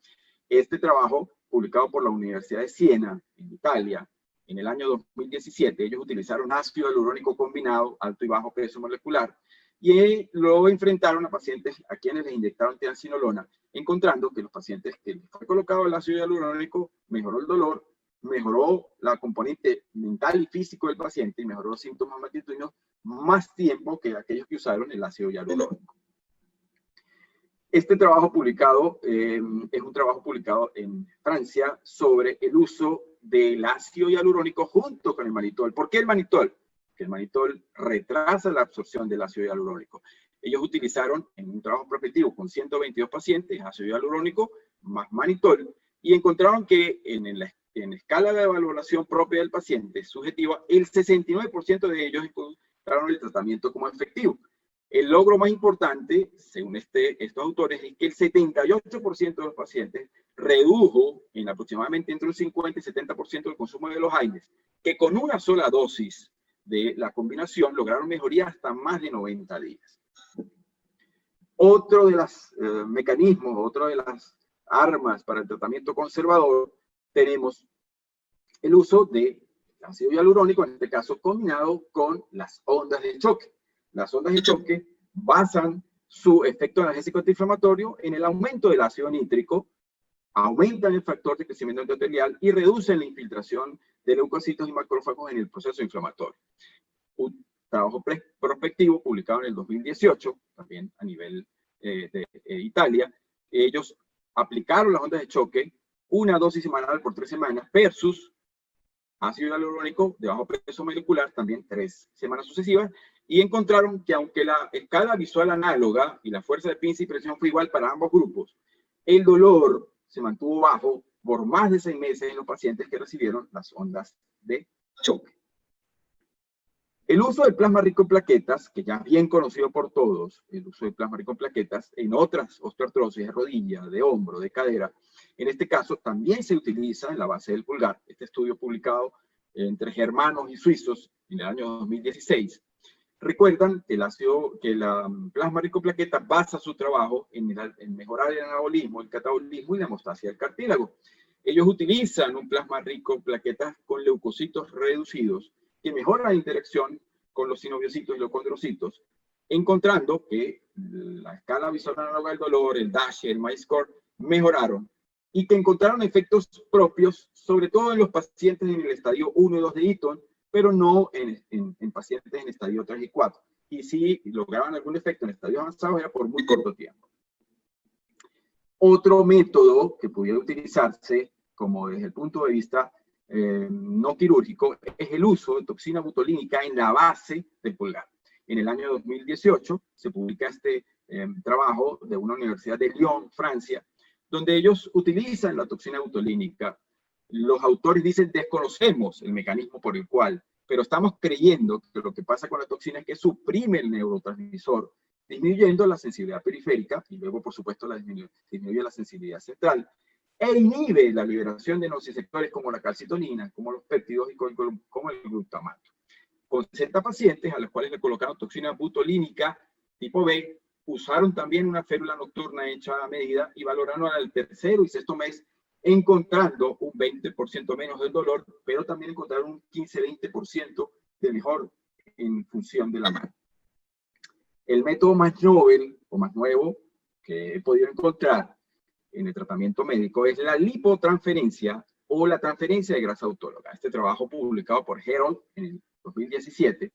Este trabajo, publicado por la Universidad de Siena, en Italia, en el año 2017, ellos utilizaron ácido hialurónico combinado, alto y bajo peso molecular, y luego enfrentaron a pacientes a quienes les inyectaron triamcinolona, encontrando que los pacientes que les fue colocado el ácido hialurónico mejoró el dolor, mejoró la componente mental y físico del paciente y mejoró los síntomas matutinos más tiempo que aquellos que usaron el ácido hialurónico. Este trabajo publicado es un trabajo publicado en Francia sobre el uso del ácido hialurónico junto con el manitol. ¿Por qué el manitol? Porque el manitol retrasa la absorción del ácido hialurónico. Ellos utilizaron en un trabajo prospectivo con 122 pacientes ácido hialurónico más manitol y encontraron que en escala de evaluación propia del paciente subjetiva, el 69% de ellos encontraron el tratamiento como efectivo. El logro más importante, según estos autores, es que el 78% de los pacientes redujo en aproximadamente entre un 50 y 70% el consumo de los AINES, que con una sola dosis de la combinación lograron mejoría hasta más de 90 días. Otro de los mecanismos, otro de las armas para el tratamiento conservador, tenemos el uso de ácido hialurónico, en este caso combinado con las ondas de choque. Las ondas de choque basan su efecto analgésico antiinflamatorio en el aumento del ácido nítrico, aumentan el factor de crecimiento endotelial y reducen la infiltración de leucocitos y macrófagos en el proceso inflamatorio. Un trabajo prospectivo publicado en el 2018, también a nivel de Italia, ellos aplicaron las ondas de choque, una dosis semanal por 3 semanas versus ácido hialurónico de bajo peso molecular, también 3 semanas sucesivas, y encontraron que aunque la escala visual análoga y la fuerza de pinza y presión fue igual para ambos grupos, el dolor se mantuvo bajo por más de 6 meses en los pacientes que recibieron las ondas de choque. El uso del plasma rico en plaquetas, que ya es bien conocido por todos, el uso del plasma rico en plaquetas en otras osteoartrosis de rodilla, de hombro, de cadera, en este caso también se utiliza en la base del pulgar. Este estudio publicado entre germanos y suizos en el año 2016. Recuerdan que la plasma rico en plaquetas basa su trabajo en mejorar el anabolismo, el catabolismo y la hemostasia del cartílago. Ellos utilizan un plasma rico en plaquetas con leucocitos reducidos que mejora la interacción con los sinoviocitos y los condrocitos, encontrando que la escala visual análoga del dolor, el DASH y el MAI-Score mejoraron y que encontraron efectos propios, sobre todo en los pacientes en el estadio 1 y 2 de Eaton, pero no en pacientes en estadio 3 y 4. Y si lograban algún efecto en estadios avanzados era por muy corto tiempo. Otro método que pudiera utilizarse como desde el punto de vista no quirúrgico es el uso de toxina butolínica en la base del pulgar. En el año 2018 se publica este trabajo de una universidad de Lyon, Francia, donde ellos utilizan la toxina butolínica. Los autores dicen desconocemos el mecanismo por el cual, pero estamos creyendo que lo que pasa con la toxina es que suprime el neurotransmisor, disminuyendo la sensibilidad periférica y luego por supuesto disminuye la sensibilidad central, e inhibe la liberación de nociceptores como la calcitonina, como los péptidos y como el glutamato. Con 60 pacientes a los cuales le colocaron toxina butolínica tipo B, usaron también una férula nocturna hecha a medida y valoraron al 3º y 6º mes, encontrando un 20% menos del dolor, pero también encontraron un 15-20% de mejor en función de la mano. El método más novel o más nuevo que he podido encontrar en el tratamiento médico es la lipotransferencia o la transferencia de grasa autóloga. Este trabajo publicado por Herold en el 2017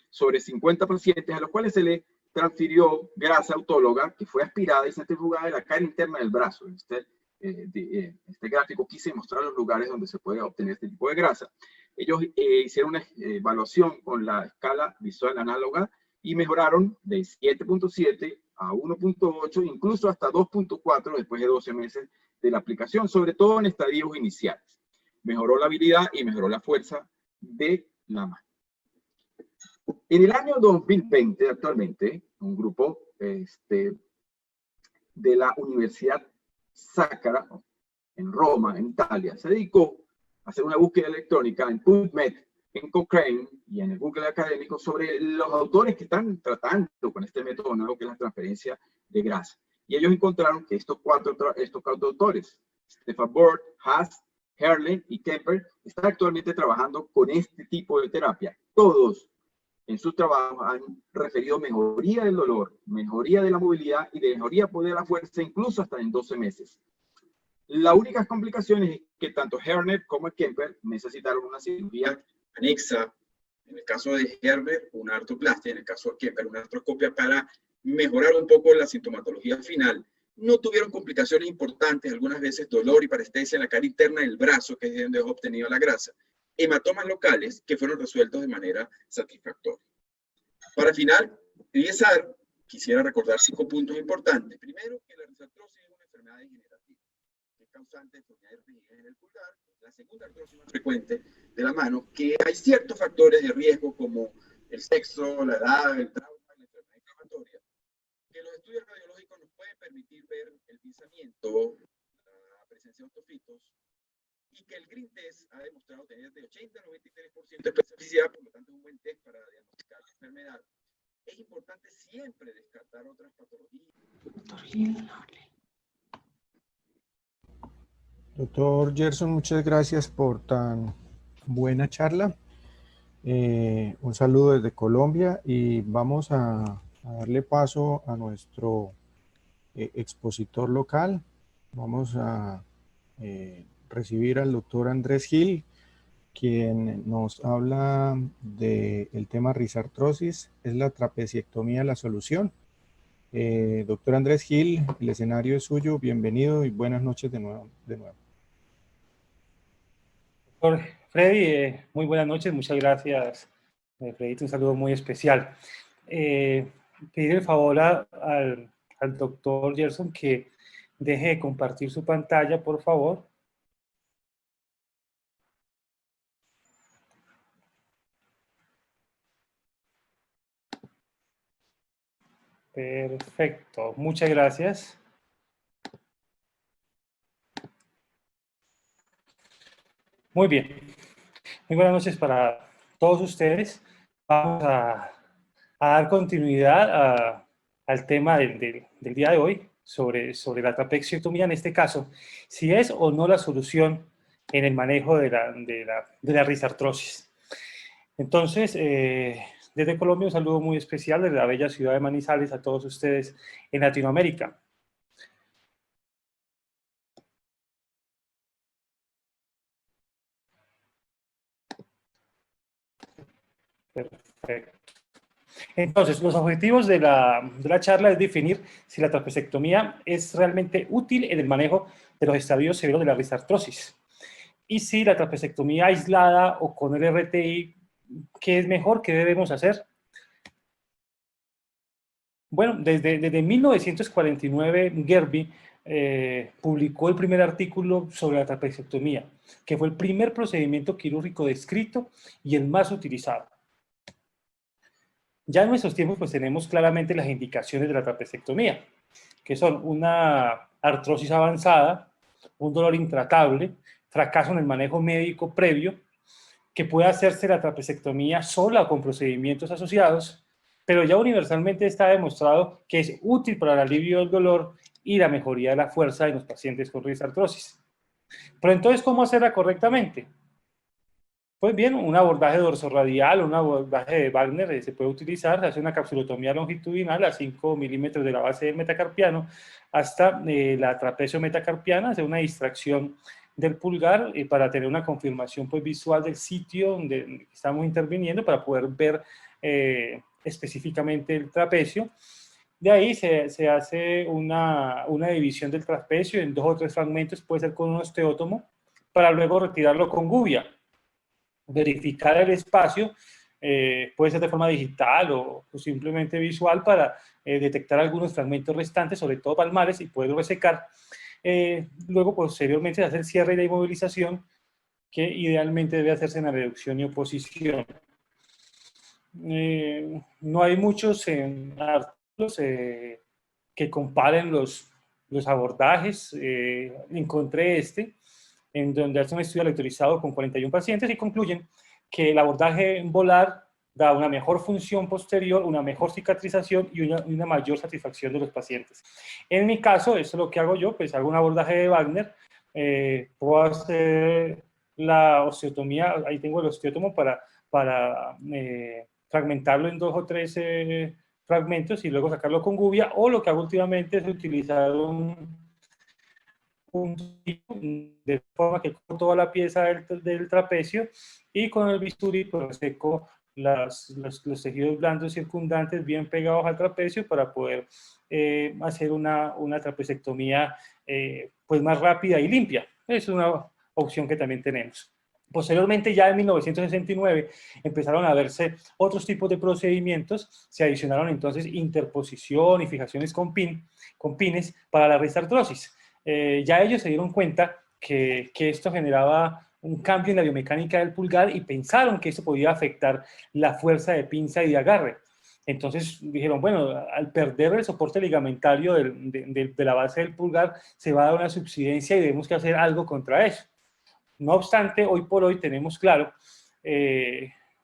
sobre 50 pacientes a los cuales se le transfirió grasa autóloga que fue aspirada y centrifugada de la cara interna del brazo. En este gráfico quise mostrar los lugares donde se puede obtener este tipo de grasa. Ellos hicieron una evaluación con la escala visual análoga y mejoraron de 7.7 a 1.8, incluso hasta 2.4 después de 12 meses de la aplicación, sobre todo en estadios iniciales. Mejoró la habilidad y mejoró la fuerza de la mano. En el año 2020, actualmente, un grupo de la Universidad Sacra, en Roma, en Italia, se dedicó a hacer una búsqueda electrónica en PubMed, en Cochrane y en el Google académico sobre los autores que están tratando con este método nuevo que es la transferencia de grasa. Y ellos encontraron que estos cuatro autores, Stefan Burt, Haas, Herlen y Kemper, están actualmente trabajando con este tipo de terapia. Todos en sus trabajos han referido mejoría del dolor, mejoría de la movilidad y de mejoría de la fuerza, incluso hasta en 12 meses. La única complicación es que tanto Herlen como Kemper necesitaron una cirugía anexa, en el caso de Herbert, una artroplastia, en el caso de Kemper, una artroscopia para mejorar un poco la sintomatología final. No tuvieron complicaciones importantes, algunas veces dolor y parestesia en la cara interna del brazo, que es de donde es obtenido la grasa. Hematomas locales que fueron resueltos de manera satisfactoria. Para finalizar, quisiera recordar 5 puntos importantes. Primero, que la risartrosis es una enfermedad degenerativa, que es causante de enfermedades rígidas en el pulgar. La segunda artrosis más frecuente de la mano, que hay ciertos factores de riesgo como el sexo, la edad, el trauma, la enfermedad inflamatoria, que los estudios radiológicos nos pueden permitir ver el pinzamiento, la presencia de ostofitos, y que el Green Test ha demostrado tener de 80 a 93% de especificidad, por lo tanto es un buen test para diagnosticar la enfermedad. Es importante siempre descartar otras patologías. Doctor Gerson, muchas gracias por tan buena charla. Un saludo desde Colombia y vamos a darle paso a nuestro expositor local. Vamos a recibir al doctor Andrés Gil, quien nos habla del tema risartrosis. ¿Es la trapeciectomía la solución? Doctor Andrés Gil, el escenario es suyo. Bienvenido y buenas noches de nuevo. Doctor Freddy, muy buenas noches, muchas gracias. Freddy, un saludo muy especial. Pedir el favor al doctor Gerson que deje de compartir su pantalla, por favor. Perfecto, muchas gracias. Muy bien, muy buenas noches para todos ustedes. Vamos a dar continuidad al tema del día de hoy sobre la trapeciectomía, en este caso, si es o no la solución en el manejo de la risartrosis. Entonces, desde Colombia un saludo muy especial desde la bella ciudad de Manizales a todos ustedes en Latinoamérica. Perfecto. Entonces, los objetivos de la charla es definir si la trapeciectomía es realmente útil en el manejo de los estadios severos de la risartrosis. Y si la trapeciectomía aislada o con el RTI, ¿qué es mejor? ¿Qué debemos hacer? Bueno, desde 1949, Gerby publicó el primer artículo sobre la trapeciectomía, que fue el primer procedimiento quirúrgico descrito y el más utilizado. Ya en nuestros tiempos pues tenemos claramente las indicaciones de la trapeciectomía, que son una artrosis avanzada, un dolor intratable, fracaso en el manejo médico previo, que puede hacerse la trapeciectomía sola o con procedimientos asociados, pero ya universalmente está demostrado que es útil para el alivio del dolor y la mejoría de la fuerza en los pacientes con risartrosis. Pero entonces, ¿cómo hacerla correctamente? Pues bien, un abordaje dorsoradial, un abordaje de Wagner se puede utilizar, se hace una capsulotomía longitudinal a 5 milímetros de la base del metacarpiano hasta la trapecio metacarpiana, hacer una distracción del pulgar para tener una confirmación pues, visual del sitio donde estamos interviniendo para poder ver específicamente el trapecio. De ahí se hace una división del trapecio en 2 o 3 fragmentos, puede ser con un osteótomo, para luego retirarlo con gubia. Verificar el espacio, puede ser de forma digital o simplemente visual para detectar algunos fragmentos restantes, sobre todo palmares, y poderlo resecar. Luego, posteriormente, se hace el cierre y la inmovilización, que idealmente debe hacerse en la reducción y oposición. No hay muchos artículos que comparen los abordajes. Encontré este, en donde hace un estudio aleatorizado con 41 pacientes y concluyen que el abordaje volar da una mejor función posterior, una mejor cicatrización y una mayor satisfacción de los pacientes. En mi caso, eso es lo que hago yo, pues hago un abordaje de Wagner, puedo hacer la osteotomía, ahí tengo el osteótomo para fragmentarlo en 2 o 3 fragmentos y luego sacarlo con gubia, o lo que hago últimamente es utilizar de forma que corto toda la pieza del trapecio y con el bisturí pues seco los tejidos blandos circundantes bien pegados al trapecio para poder hacer una trapecectomía pues más rápida y limpia. Es una opción que también tenemos. Posteriormente, ya en 1969, empezaron a verse otros tipos de procedimientos, se adicionaron entonces interposición y fijaciones con pines para la restartrosis. Ya ellos se dieron cuenta que esto generaba un cambio en la biomecánica del pulgar y pensaron que eso podía afectar la fuerza de pinza y de agarre. Entonces dijeron, bueno, al perder el soporte ligamentario de la base del pulgar, se va a dar una subsidencia y debemos que hacer algo contra eso. No obstante, hoy por hoy tenemos claro,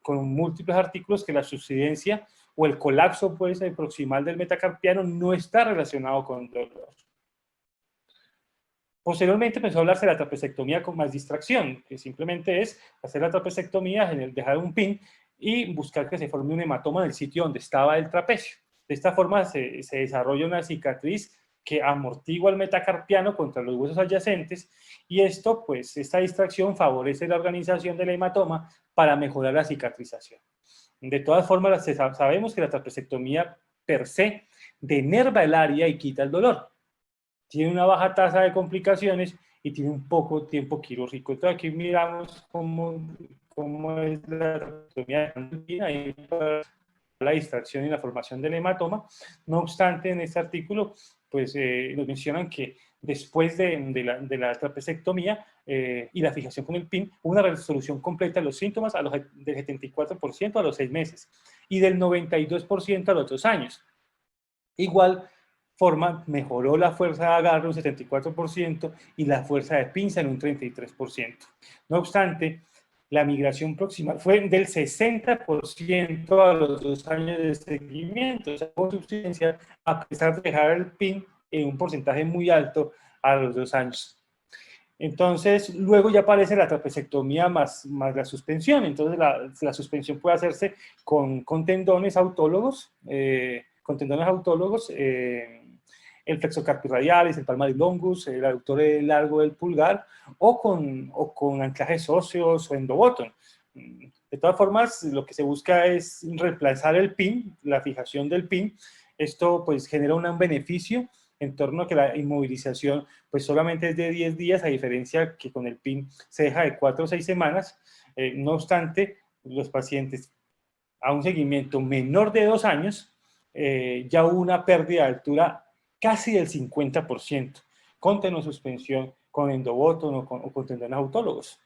con múltiples artículos, que la subsidencia o el colapso pues, proximal del metacarpiano no está relacionado con dolor. Posteriormente empezó a hablarse de la trapecectomía con más distracción, que simplemente es hacer la trapecectomía, dejar un pin y buscar que se forme un hematoma en el sitio donde estaba el trapecio. De esta forma se desarrolla una cicatriz que amortigua el metacarpiano contra los huesos adyacentes y esto, pues, esta distracción favorece la organización del hematoma para mejorar la cicatrización. De todas formas, sabemos que la trapecectomía per se denerva el área y quita el dolor. Tiene una baja tasa de complicaciones y tiene un poco tiempo quirúrgico. Entonces aquí miramos cómo es la trapecectomía de la distracción y la formación del hematoma. No obstante, en este artículo pues, nos mencionan que después de la trapecectomía y la fijación con el PIN, hubo una resolución completa de los síntomas del 74% a los 6 meses y del 92% a los 2 años. Igual forma mejoró la fuerza de agarre un 74% y la fuerza de pinza en un 33%. No obstante, la migración proximal fue del 60% a los 2 años de seguimiento, o sea, con subsidencia, a pesar de dejar el PIN en un porcentaje muy alto a los 2 años. Entonces, luego ya aparece la trapecectomía más la suspensión. Entonces, la suspensión puede hacerse con tendones autólogos, el flexocarpirradialis, el palmaris longus, el aductor largo del pulgar, o con anclajes óseos o endobottom. De todas formas, lo que se busca es reemplazar el PIN, la fijación del PIN. Esto pues genera un beneficio en torno a que la inmovilización pues solamente es de 10 días, a diferencia que con el PIN se deja de 4 o 6 semanas. No obstante, los pacientes a un seguimiento menor de 2 años, ya hubo una pérdida de altura casi del 50%, con tenosuspensión, con endobottom o con tendones autólogos.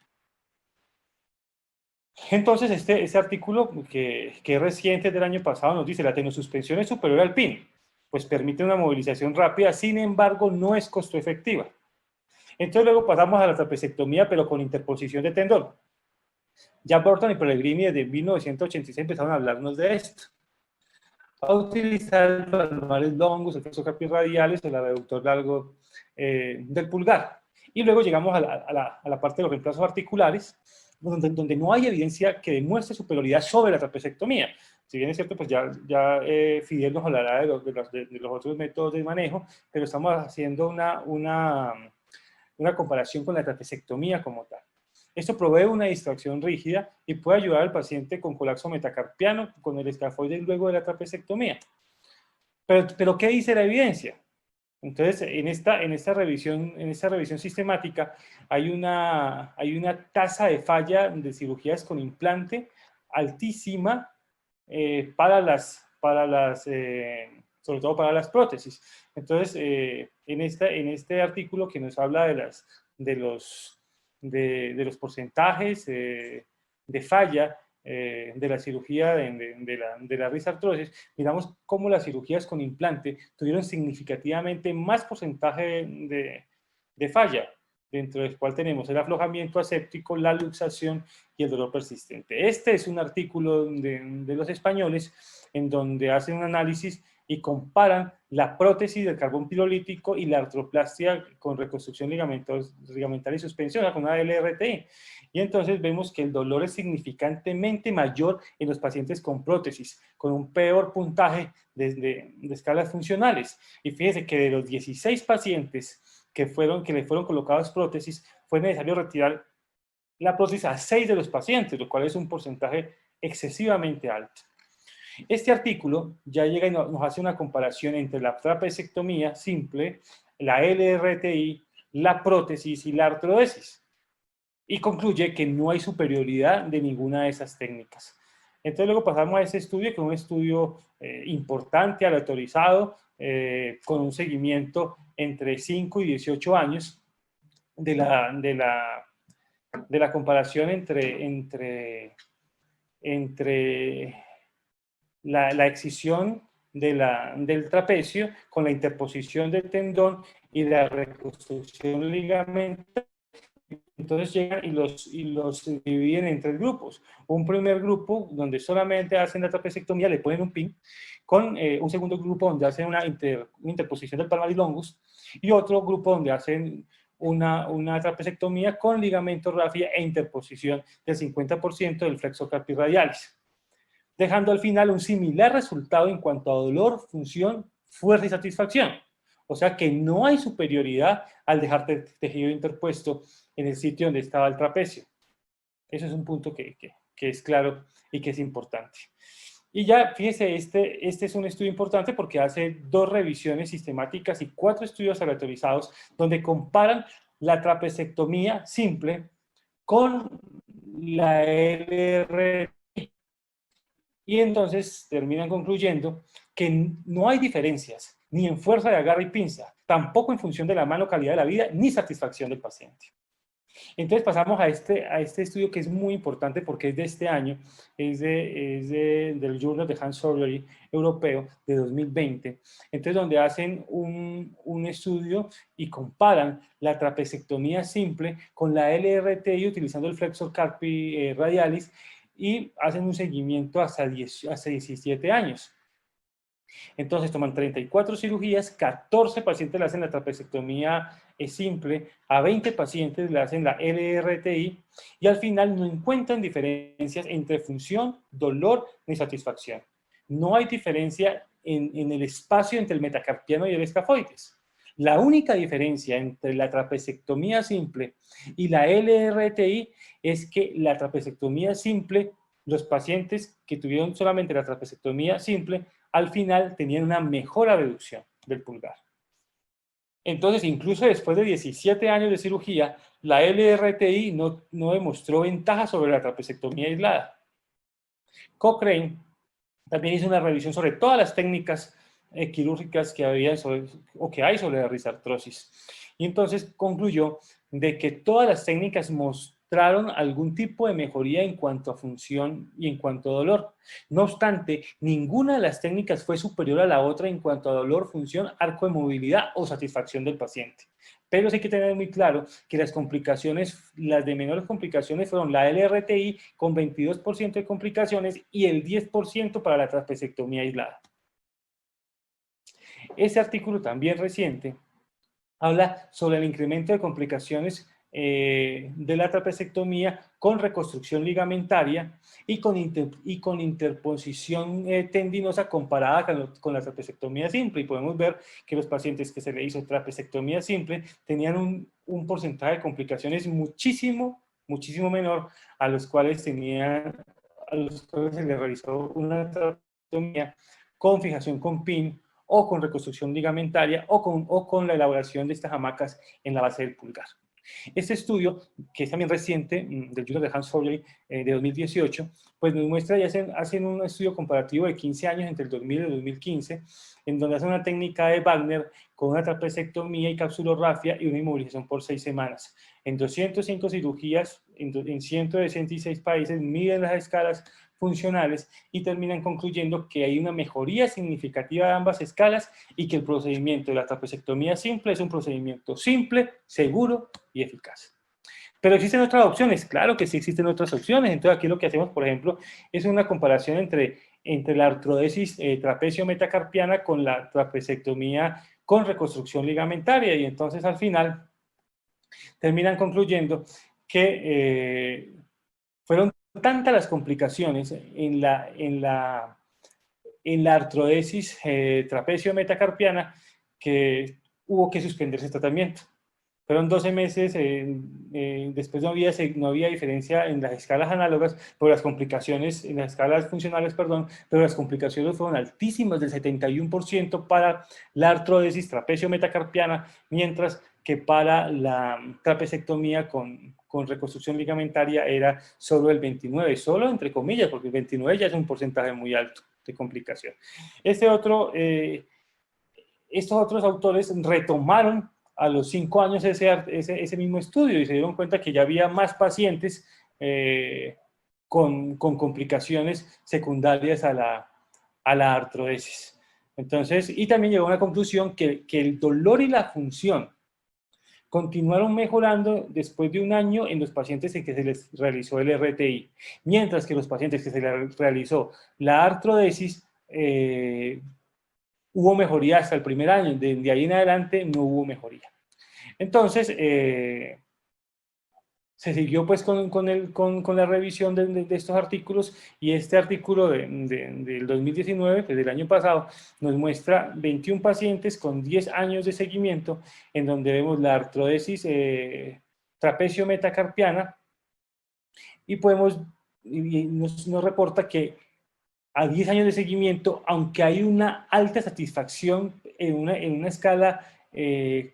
Entonces, este artículo que es reciente del año pasado nos dice la tenosuspensión es superior al PIN, pues permite una movilización rápida, sin embargo, no es costo efectiva. Entonces, luego pasamos a la trapecectomía, pero con interposición de tendón. Ya Burton y Pellegrini desde 1986 empezaron a hablarnos de esto. A utilizar el palmaris longus, el flexocarpirradialis, el aductor largo del pulgar. Y luego llegamos a la parte de los reemplazos articulares, donde no hay evidencia que demuestre superioridad sobre la trapecectomía. Si bien es cierto, pues ya Fidel nos hablará de los otros métodos de manejo, pero estamos haciendo una comparación con la trapecectomía como tal. Esto provee una distracción rígida y puede ayudar al paciente con colapso metacarpiano con el escafoide luego de la trapecectomía. Pero ¿qué dice la evidencia? Entonces, en esta revisión sistemática hay una tasa de falla de cirugías con implante altísima sobre todo para las prótesis. Entonces, en este artículo que nos habla de los porcentajes de falla de la cirugía de la risartrosis, miramos cómo las cirugías con implante tuvieron significativamente más porcentaje de falla, dentro del cual tenemos el aflojamiento aséptico, la luxación y el dolor persistente. Este es un artículo de los españoles en donde hacen un análisis y comparan la prótesis del carbón pirolítico y la artroplastia con reconstrucción ligamentar y suspensión, con una LRTI. Y entonces vemos que el dolor es significantemente mayor en los pacientes con prótesis, con un peor puntaje de escalas funcionales. Y fíjense que de los 16 pacientes que le fueron colocadas prótesis, fue necesario retirar la prótesis a 6 de los pacientes, lo cual es un porcentaje excesivamente alto. Este artículo ya llega y nos hace una comparación entre la trapecectomía simple, la LRTI, la prótesis y la artrodesis. Y concluye que no hay superioridad de ninguna de esas técnicas. Entonces luego pasamos a ese estudio, que es un estudio importante, aleatorizado, con un seguimiento entre 5 y 18 años de la comparación entre la excisión del trapecio con la interposición del tendón y la reconstrucción ligamentaria. Entonces llegan y los dividen en 3 grupos. Un primer grupo donde solamente hacen la trapecectomía, le ponen un pin, con un segundo grupo donde hacen una interposición del palmaris longus, y otro grupo donde hacen una trapecectomía con ligamento rafia e interposición del 50% del flexor carpi radialis, dejando al final un similar resultado en cuanto a dolor, función, fuerza y satisfacción. O sea que no hay superioridad al dejar tejido interpuesto en el sitio donde estaba el trapecio. Eso es un punto que es claro y que es importante. Y ya, fíjense, este es un estudio importante porque hace 2 revisiones sistemáticas y 4 estudios aleatorizados donde comparan la trapecectomía simple con la LRT. Y entonces terminan concluyendo que no hay diferencias ni en fuerza de agarre y pinza, tampoco en función de la mano, calidad de la vida, ni satisfacción del paciente. Entonces pasamos a este estudio que es muy importante porque es de este año, del Journal de Hand Surgery europeo de 2020, entonces donde hacen un estudio y comparan la trapecectomía simple con la LRTI utilizando el flexor carpi radialis y hacen un seguimiento hasta 17 años. Entonces toman 34 cirugías, 14 pacientes le hacen la trapecectomía simple, a 20 pacientes le hacen la LRTI y al final no encuentran diferencias entre función, dolor ni satisfacción. No hay diferencia en el espacio entre el metacarpiano y el escafoides. La única diferencia entre la trapecectomía simple y la LRTI es que la trapecectomía simple, los pacientes que tuvieron solamente la trapecectomía simple, al final tenían una mejora reducción del pulgar. Entonces, incluso después de 17 años de cirugía, la LRTI no demostró ventaja sobre la trapecectomía aislada. Cochrane también hizo una revisión sobre todas las técnicas quirúrgicas que hay sobre la risartrosis. Y entonces concluyó de que todas las técnicas mostraron algún tipo de mejoría en cuanto a función y en cuanto a dolor. No obstante, ninguna de las técnicas fue superior a la otra en cuanto a dolor, función, arco de movilidad o satisfacción del paciente. Pero sí hay que tener muy claro que las de menores complicaciones fueron la LRTI con 22% de complicaciones y el 10% para la trapecectomía aislada. Este artículo también reciente habla sobre el incremento de complicaciones de la trapecectomía con reconstrucción ligamentaria y con interposición tendinosa comparada con la trapecectomía simple. Y podemos ver que los pacientes que se le hizo trapecectomía simple tenían un porcentaje de complicaciones muchísimo menor a los cuales se le realizó una trapecectomía con fijación con pin o con reconstrucción ligamentaria o con la elaboración de estas hamacas en la base del pulgar. Este estudio, que es también reciente, del Journal de Hand Surgery de 2018, pues nos muestra y hacen un estudio comparativo de 15 años entre el 2000 y el 2015, en donde hacen una técnica de Wagner con una trapecectomía y capsulorrafia y una inmovilización por 6 semanas. En 205 cirugías, en 166 países, miden las escalas funcionales y terminan concluyendo que hay una mejoría significativa de ambas escalas y que el procedimiento de la trapecectomía simple es un procedimiento simple, seguro y eficaz. Pero existen otras opciones, claro que sí existen otras opciones. Entonces aquí lo que hacemos, por ejemplo, es una comparación entre la artrodesis trapecio-metacarpiana con la trapecectomía con reconstrucción ligamentaria, y entonces al final terminan concluyendo que fueron tantas las complicaciones en la artrodesis trapecio-metacarpiana que hubo que suspenderse el tratamiento. Fueron 12 meses, después no había diferencia en las escalas análogas, pero las complicaciones, en las escalas funcionales, perdón, pero las complicaciones fueron altísimas, del 71% para la artrodesis trapecio-metacarpiana, mientras que para la trapecectomía con reconstrucción ligamentaria era solo el 29%, solo entre comillas, porque el 29% ya es un porcentaje muy alto de complicación. Estos otros autores retomaron a los 5 años ese mismo estudio y se dieron cuenta que ya había más pacientes con complicaciones secundarias a la artrodesis. Entonces, y también llegó a una conclusión que el dolor y la función continuaron mejorando después de 1 año en los pacientes en que se les realizó el RTI, mientras que los pacientes que se les realizó la artrodesis hubo mejoría hasta el primer año, de ahí en adelante no hubo mejoría. Entonces, se siguió pues con la revisión de estos artículos, y este artículo del 2019, pues del año pasado, nos muestra 21 pacientes con 10 años de seguimiento, en donde vemos la artrodesis trapecio-metacarpiana, y nos reporta que a 10 años de seguimiento, aunque hay una alta satisfacción en una escala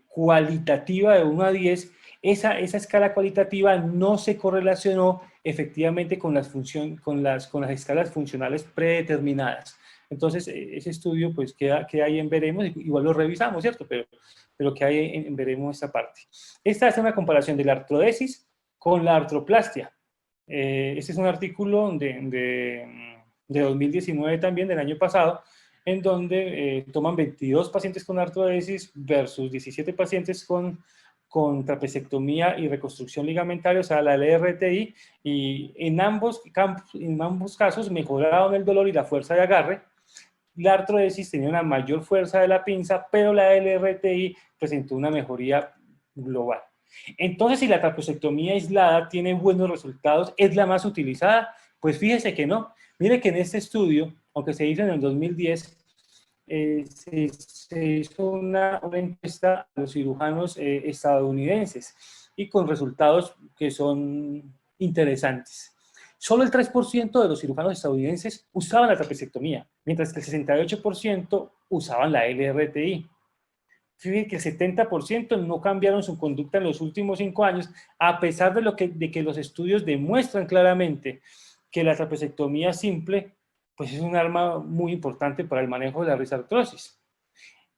cualitativa de 1 a 10, esa escala cualitativa no se correlacionó efectivamente con las escalas funcionales predeterminadas. Entonces, ese estudio pues queda ahí en veremos, igual lo revisamos, ¿cierto? Pero que hay en veremos esta parte. Esta es una comparación de la artrodesis con la artroplastia. Este es un artículo de 2019 también, del año pasado, en donde toman 22 pacientes con artrodesis versus 17 pacientes con trapecectomía y reconstrucción ligamentaria, o sea, la LRTI, y en ambos casos mejoraron el dolor y la fuerza de agarre. La artrodesis tenía una mayor fuerza de la pinza, pero la LRTI presentó una mejoría global. Entonces, si la trapecectomía aislada tiene buenos resultados, ¿es la más utilizada? Pues fíjese que no. Mire que en este estudio, aunque se hizo en el 2010, se hizo una encuesta a los cirujanos estadounidenses, y con resultados que son interesantes. Solo el 3% de los cirujanos estadounidenses usaban la trapecectomía, mientras que el 68% usaban la LRTI. Fíjense que el 70% no cambiaron su conducta en los últimos 5 años, a pesar de que los estudios demuestran claramente que la trapecectomía simple pues es un arma muy importante para el manejo de la risartrosis.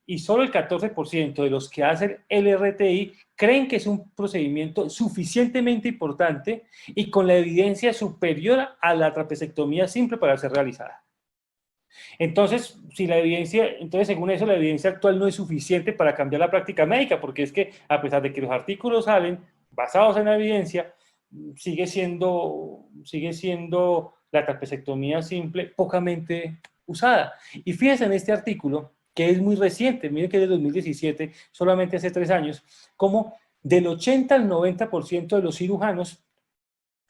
Y solo el 14% de los que hacen LRTI creen que es un procedimiento suficientemente importante y con la evidencia superior a la trapecectomía simple para ser realizada. Entonces, según eso, la evidencia actual no es suficiente para cambiar la práctica médica, porque es que, a pesar de que los artículos salen basados en la evidencia, sigue siendo la trapecectomía simple pocamente usada. Y fíjense en este artículo, que es muy reciente, miren que es de 2017, solamente hace 3 años, cómo Del 80 al 90% de los cirujanos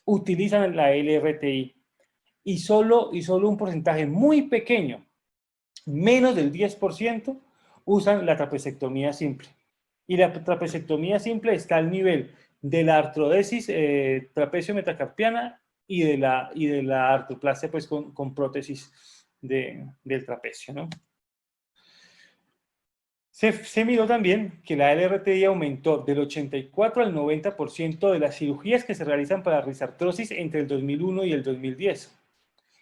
utilizan la LRTI y solo un porcentaje muy pequeño, menos del 10%, usan la trapecectomía simple. Y la trapecectomía simple está al nivel de la artrodesis trapecio metacarpiana y de la artroplastia pues, con prótesis del trapecio, ¿no? Se miró también que la LRTI aumentó del 84 al 90% de las cirugías que se realizan para risartrosis entre el 2001 y el 2010.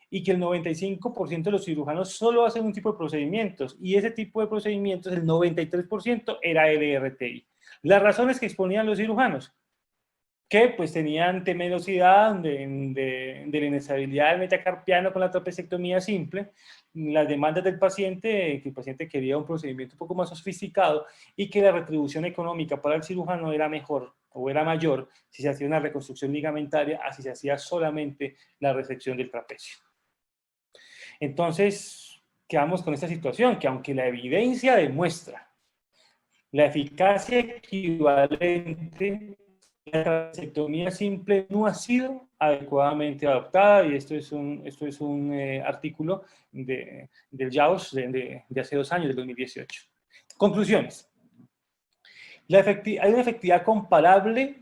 Y que el 95% de los cirujanos solo hacen un tipo de procedimientos, y ese tipo de procedimientos, el 93% era LRTI. Las razones que exponían los cirujanos, que pues tenían temerosidad de la inestabilidad del metacarpiano con la trapecectomía simple, las demandas del paciente, que el paciente quería un procedimiento un poco más sofisticado y que la retribución económica para el cirujano era mejor o era mayor si se hacía una reconstrucción ligamentaria a si se hacía solamente la resección del trapecio. Entonces, quedamos con esta situación, que aunque la evidencia demuestra la eficacia equivalente, la trapecectomía simple no ha sido adecuadamente adoptada, y esto es un artículo del JAWS de hace 2 años, del 2018. Conclusiones. Hay una efectividad comparable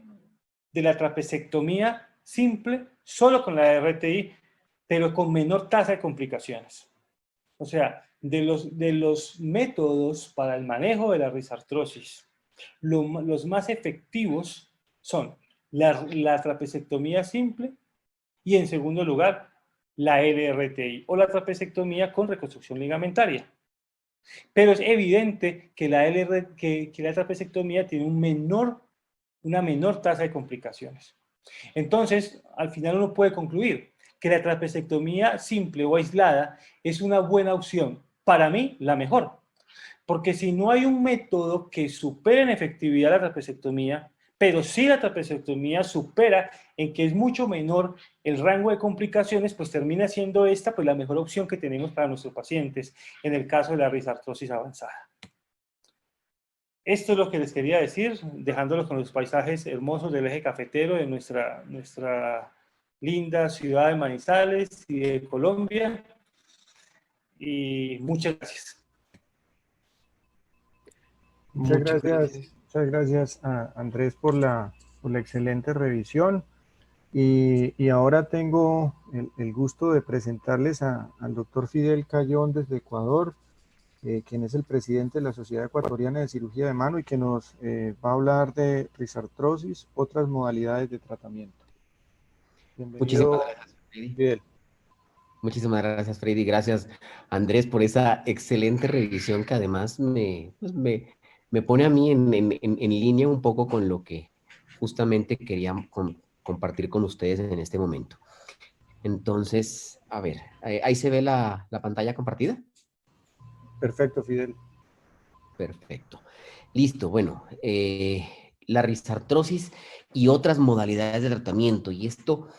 de la trapecectomía simple solo con la RTI, pero con menor tasa de complicaciones. O sea, de los métodos para el manejo de la risartrosis, los más efectivos son la trapecectomía simple y, en segundo lugar, la LRTI o la trapecectomía con reconstrucción ligamentaria. Pero es evidente que la trapecectomía tiene una menor tasa de complicaciones. Entonces, al final uno puede concluir que la trapecectomía simple o aislada es una buena opción. Para mí, la mejor. Porque si no hay un método que supere en efectividad la trapecectomía, pero si la trapecectomía supera en que es mucho menor el rango de complicaciones, pues termina siendo esta pues, la mejor opción que tenemos para nuestros pacientes en el caso de la risartrosis avanzada. Esto es lo que les quería decir, dejándolos con los paisajes hermosos del eje cafetero de nuestra linda ciudad de Manizales y de Colombia. Y muchas gracias. Muchas gracias a Andrés por la excelente revisión. Y ahora tengo el gusto de presentarles al doctor Fidel Cayón desde Ecuador, quien es el presidente de la Sociedad Ecuatoriana de Cirugía de Mano y que nos va a hablar de risartrosis, otras modalidades de tratamiento. Bienvenido, Fidel. Muchísimas gracias, Freddy. Gracias, Andrés, por esa excelente revisión que además me pone a mí en línea un poco con lo que justamente quería compartir con ustedes en este momento. Entonces, a ver, ¿ahí se ve la pantalla compartida? Perfecto, Fidel. Perfecto. Listo, bueno, la risartrosis y otras modalidades de tratamiento. Y esto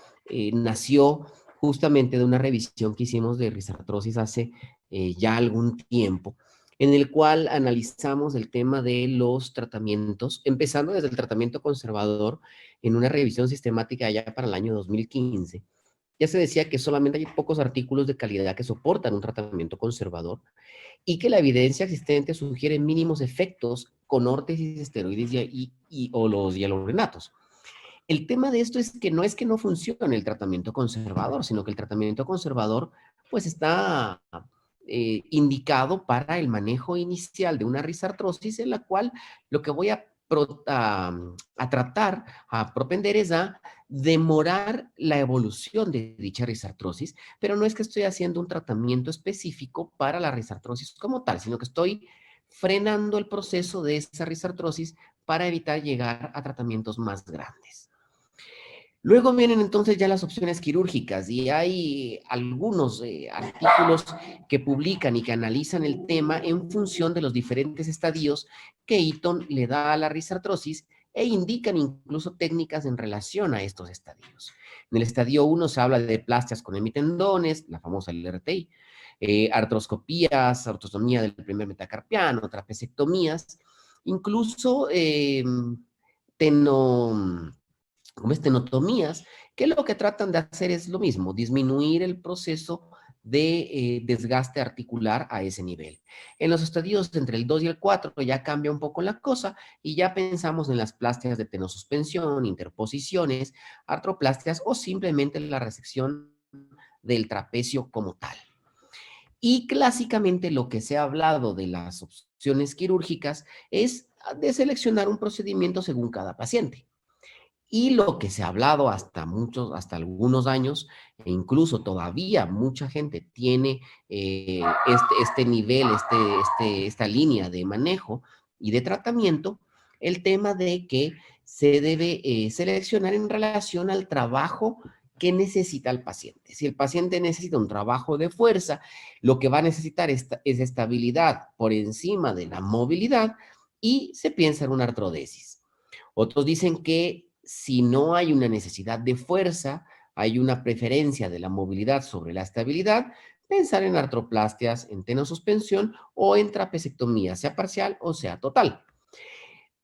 nació justamente de una revisión que hicimos de risartrosis hace ya algún tiempo, en el cual analizamos el tema de los tratamientos, empezando desde el tratamiento conservador en una revisión sistemática ya para el año 2015. Ya se decía que solamente hay pocos artículos de calidad que soportan un tratamiento conservador y que la evidencia existente sugiere mínimos efectos con órtesis, esteroides o los hialuronatos. El tema de esto es que no funcione el tratamiento conservador, sino que el tratamiento conservador pues está indicado para el manejo inicial de una risartrosis, en la cual lo que voy a tratar, a propender es a demorar la evolución de dicha risartrosis, pero no es que estoy haciendo un tratamiento específico para la risartrosis como tal, sino que estoy frenando el proceso de esa risartrosis para evitar llegar a tratamientos más grandes. Luego vienen entonces ya las opciones quirúrgicas y hay algunos artículos que publican y que analizan el tema en función de los diferentes estadios que Eaton le da a la risartrosis e indican incluso técnicas en relación a estos estadios. En el estadio 1 se habla de plastias con hemitendones, la famosa LRTI, artroscopías, artrostomía del primer metacarpiano, trapecectomías, incluso tenotomías, que lo que tratan de hacer es lo mismo, disminuir el proceso de desgaste articular a ese nivel. En los estadios entre el 2 y el 4 ya cambia un poco la cosa y ya pensamos en las plastias de tenosuspensión, interposiciones, artroplastias o simplemente la resección del trapecio como tal. Y clásicamente lo que se ha hablado de las opciones quirúrgicas es de seleccionar un procedimiento según cada paciente. Y lo que se ha hablado hasta algunos años, e incluso todavía mucha gente tiene este nivel, esta línea de manejo y de tratamiento, el tema de que se debe seleccionar en relación al trabajo que necesita el paciente. Si el paciente necesita un trabajo de fuerza, lo que va a necesitar es estabilidad por encima de la movilidad y se piensa en una artrodesis. Otros dicen que si no hay una necesidad de fuerza, hay una preferencia de la movilidad sobre la estabilidad, pensar en artroplastias, en tenosuspensión o en trapecectomía, sea parcial o sea total.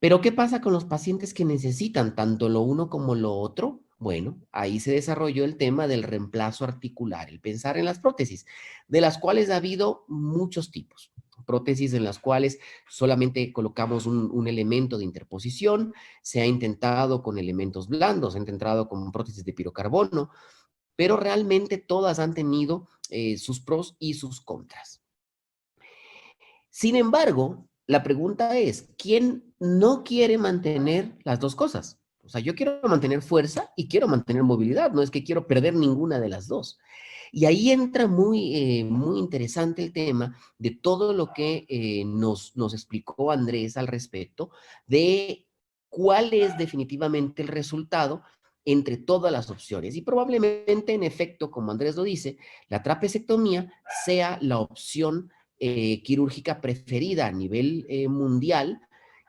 Pero ¿qué pasa con los pacientes que necesitan tanto lo uno como lo otro? Bueno, ahí se desarrolló el tema del reemplazo articular, el pensar en las prótesis, de las cuales ha habido muchos tipos. Prótesis en las cuales solamente colocamos un elemento de interposición, se ha intentado con elementos blandos, se ha intentado con prótesis de pirocarbono, pero realmente todas han tenido sus pros y sus contras. Sin embargo, la pregunta es, ¿quién no quiere mantener las dos cosas? O sea, yo quiero mantener fuerza y quiero mantener movilidad, no es que quiero perder ninguna de las dos. Y ahí entra muy interesante el tema de todo lo que nos explicó Andrés al respecto de cuál es definitivamente el resultado entre todas las opciones. Y probablemente, en efecto, como Andrés lo dice, la trapecectomía sea la opción quirúrgica preferida a nivel mundial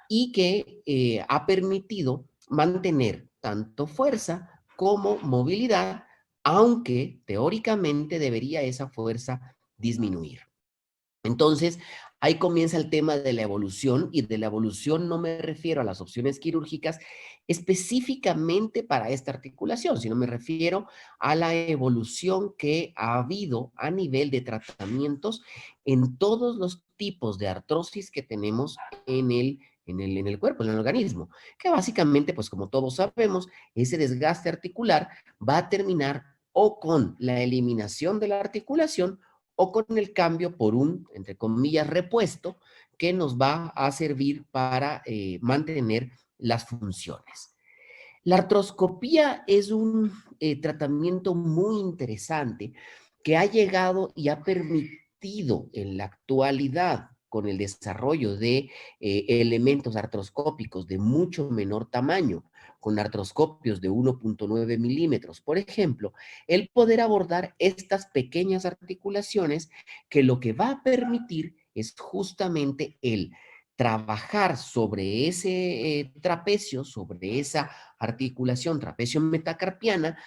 y que ha permitido mantener tanto fuerza como movilidad, aunque teóricamente debería esa fuerza disminuir. Entonces, ahí comienza el tema de la evolución, y de la evolución no me refiero a las opciones quirúrgicas específicamente para esta articulación, sino me refiero a la evolución que ha habido a nivel de tratamientos en todos los tipos de artrosis que tenemos en el cuerpo, en el organismo, que básicamente, pues como todos sabemos, ese desgaste articular va a terminar o con la eliminación de la articulación o con el cambio por un, entre comillas, repuesto que nos va a servir para mantener las funciones. La artroscopía es un tratamiento muy interesante que ha llegado y ha permitido en la actualidad, con el desarrollo de elementos artroscópicos de mucho menor tamaño, con artroscopios de 1.9 milímetros, por ejemplo, el poder abordar estas pequeñas articulaciones que lo que va a permitir es justamente el trabajar sobre ese trapecio, sobre esa articulación trapecio metacarpiana,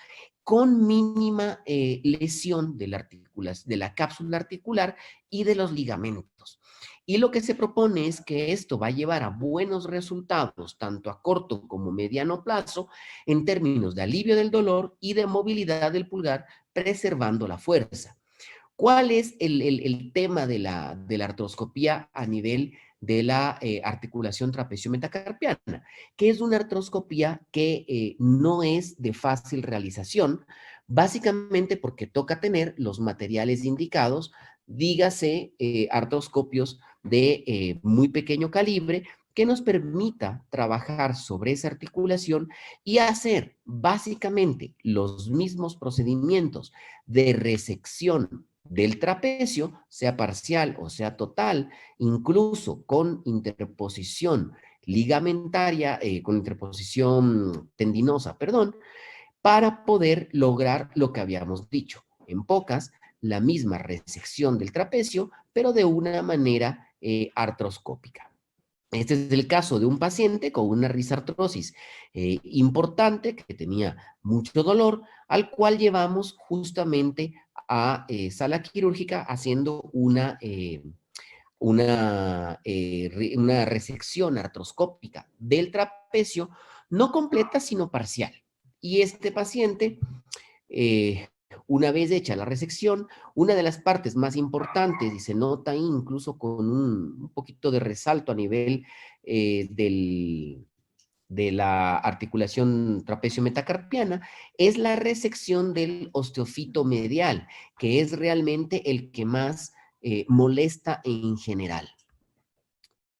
con mínima lesión de la cápsula articular y de los ligamentos. Y lo que se propone es que esto va a llevar a buenos resultados, tanto a corto como mediano plazo, en términos de alivio del dolor y de movilidad del pulgar, preservando la fuerza. ¿Cuál es el tema de la artroscopía a nivel de la articulación trapecio-metacarpiana? Que es una artroscopía que no es de fácil realización, básicamente porque toca tener los materiales indicados, dígase artroscopios de muy pequeño calibre, que nos permita trabajar sobre esa articulación y hacer básicamente los mismos procedimientos de resección del trapecio, sea parcial o sea total, incluso con interposición ligamentaria, con interposición tendinosa, perdón, para poder lograr lo que habíamos dicho. En pocas, la misma resección del trapecio, pero de una manera artroscópica. Este es el caso de un paciente con una risartrosis importante que tenía mucho dolor, al cual llevamos justamente a sala quirúrgica haciendo una resección artroscópica del trapecio no completa, sino parcial. Y este paciente, una vez hecha la resección, una de las partes más importantes, y se nota ahí incluso con un poquito de resalto a nivel de la articulación trapecio-metacarpiana, es la resección del osteofito medial, que es realmente el que más molesta en general.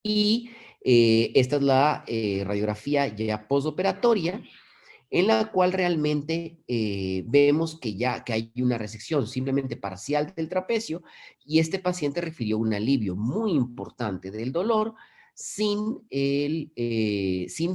Y esta es la radiografía ya postoperatoria, en la cual realmente vemos que hay una resección simplemente parcial del trapecio, y este paciente refirió un alivio muy importante del dolor sin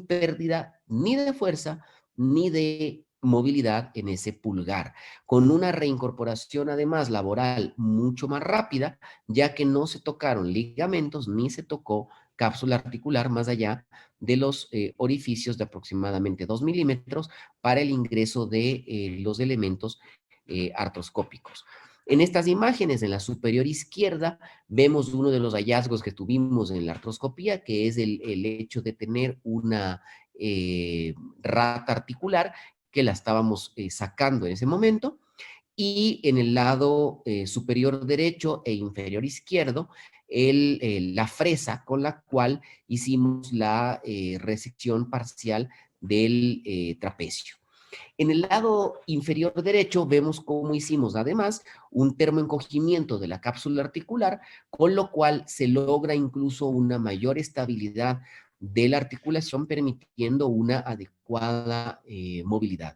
pérdida ni de fuerza ni de movilidad en ese pulgar, con una reincorporación además laboral mucho más rápida, ya que no se tocaron ligamentos ni se tocó cápsula articular más allá de los orificios de aproximadamente 2 milímetros para el ingreso de los elementos artroscópicos. En estas imágenes, en la superior izquierda, vemos uno de los hallazgos que tuvimos en la artroscopía, que es el hecho de tener una rata articular que la estábamos sacando en ese momento, y en el lado superior derecho e inferior izquierdo, la fresa con la cual hicimos la resección parcial del trapecio. En el lado inferior derecho vemos cómo hicimos además un termoencogimiento de la cápsula articular, con lo cual se logra incluso una mayor estabilidad de la articulación, permitiendo una adecuada movilidad.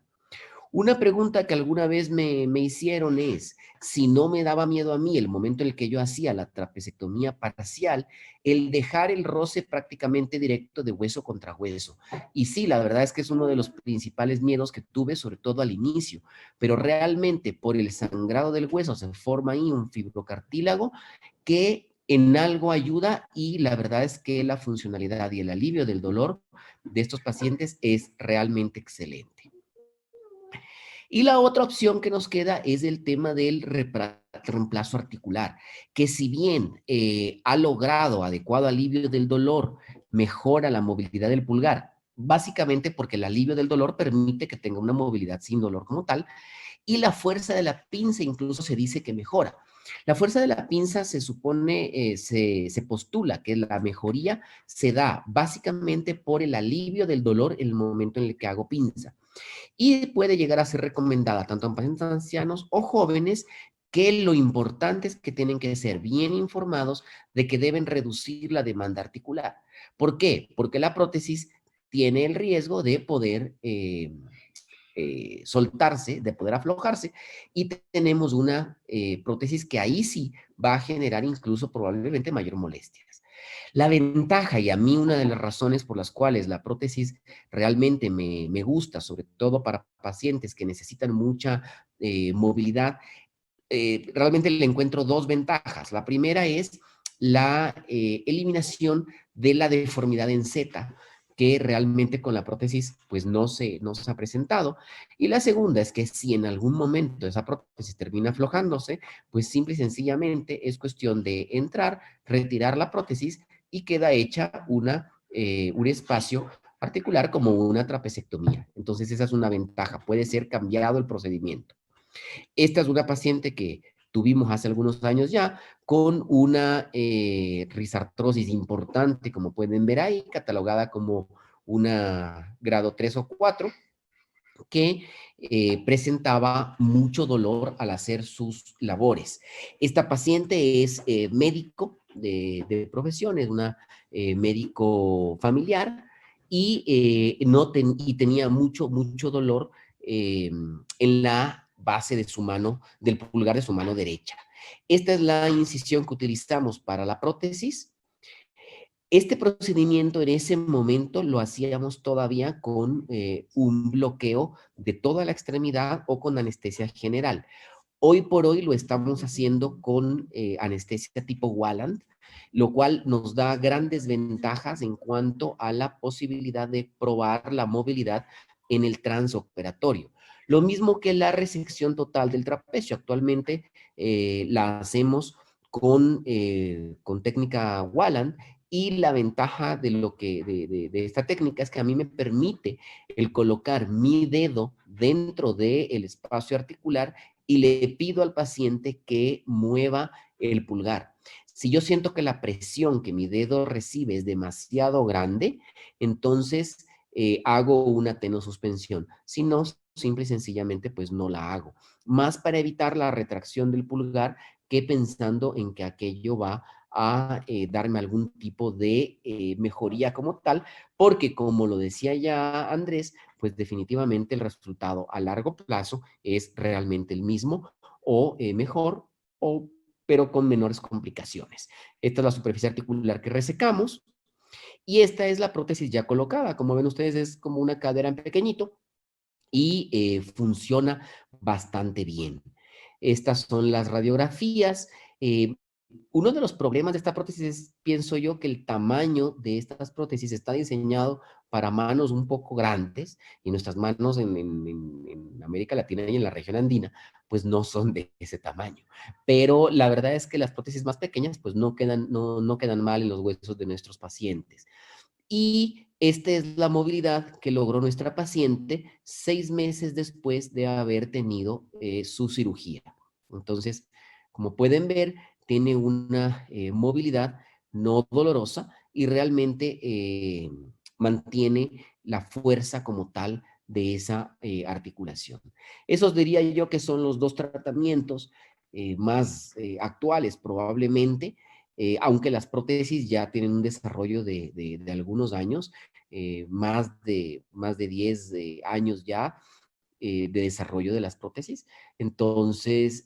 Una pregunta que alguna vez me hicieron es, si no me daba miedo a mí el momento en el que yo hacía la trapecectomía parcial, el dejar el roce prácticamente directo de hueso contra hueso. Y sí, la verdad es que es uno de los principales miedos que tuve, sobre todo al inicio, pero realmente por el sangrado del hueso se forma ahí un fibrocartílago que en algo ayuda, y la verdad es que la funcionalidad y el alivio del dolor de estos pacientes es realmente excelente. Y la otra opción que nos queda es el tema del reemplazo articular, que si bien ha logrado adecuado alivio del dolor, mejora la movilidad del pulgar, básicamente porque el alivio del dolor permite que tenga una movilidad sin dolor como tal, y la fuerza de la pinza incluso se dice que mejora. La fuerza de la pinza se supone, se postula que la mejoría se da básicamente por el alivio del dolor en el momento en el que hago pinza, y puede llegar a ser recomendada tanto en pacientes ancianos o jóvenes, que lo importante es que tienen que ser bien informados de que deben reducir la demanda articular. ¿Por qué? Porque la prótesis tiene el riesgo de poder soltarse, de poder aflojarse, y tenemos una prótesis que ahí sí va a generar incluso probablemente mayor molestia. La ventaja, y a mí una de las razones por las cuales la prótesis realmente me gusta, sobre todo para pacientes que necesitan mucha movilidad, realmente le encuentro dos ventajas. La primera es la eliminación de la deformidad en Z, que realmente con la prótesis pues no se ha presentado. Y la segunda es que si en algún momento esa prótesis termina aflojándose, pues simple y sencillamente es cuestión de entrar, retirar la prótesis, y queda hecha un espacio articular como una trapecectomía. Entonces esa es una ventaja, puede ser cambiado el procedimiento. Esta es una paciente que tuvimos hace algunos años ya, con una risartrosis importante, como pueden ver ahí, catalogada como una grado 3 o 4, que presentaba mucho dolor al hacer sus labores. Esta paciente es médico de profesión, es una médico familiar, y tenía mucho dolor en la base de su mano, del pulgar de su mano derecha. Esta es la incisión que utilizamos para la prótesis. Este procedimiento en ese momento lo hacíamos todavía con un bloqueo de toda la extremidad o con anestesia general. Hoy por hoy lo estamos haciendo con anestesia tipo Walland, lo cual nos da grandes ventajas en cuanto a la posibilidad de probar la movilidad en el transoperatorio. Lo mismo que la resección total del trapecio. Actualmente la hacemos con técnica Walland, Y la ventaja de, de esta técnica es que a mí me permite el colocar mi dedo dentro del espacio articular y le pido al paciente que mueva el pulgar. Si yo siento que la presión que mi dedo recibe es demasiado grande, entonces hago una tenosuspensión. Si no, simple y sencillamente, pues no la hago. Más para evitar la retracción del pulgar que pensando en que aquello va a darme algún tipo de mejoría como tal, porque como lo decía ya Andrés, pues definitivamente el resultado a largo plazo es realmente el mismo o mejor, pero con menores complicaciones. Esta es la superficie articular que resecamos y esta es la prótesis ya colocada. Como ven ustedes, es como una cadera en pequeñito y funciona bastante bien. Estas son las radiografías. Uno de los problemas de esta prótesis es, pienso yo, que el tamaño de estas prótesis está diseñado para manos un poco grandes y nuestras manos en América Latina y en la región andina pues no son de ese tamaño. Pero la verdad es que las prótesis más pequeñas pues no quedan mal en los huesos de nuestros pacientes. Y esta es la movilidad que logró nuestra paciente 6 meses después de haber tenido su cirugía. Entonces, como pueden ver, tiene una movilidad no dolorosa y realmente mantiene la fuerza como tal de esa articulación. Esos diría yo que son los 2 tratamientos más actuales probablemente, aunque las prótesis ya tienen un desarrollo de algunos años, más de 10 años ya de desarrollo de las prótesis. Entonces,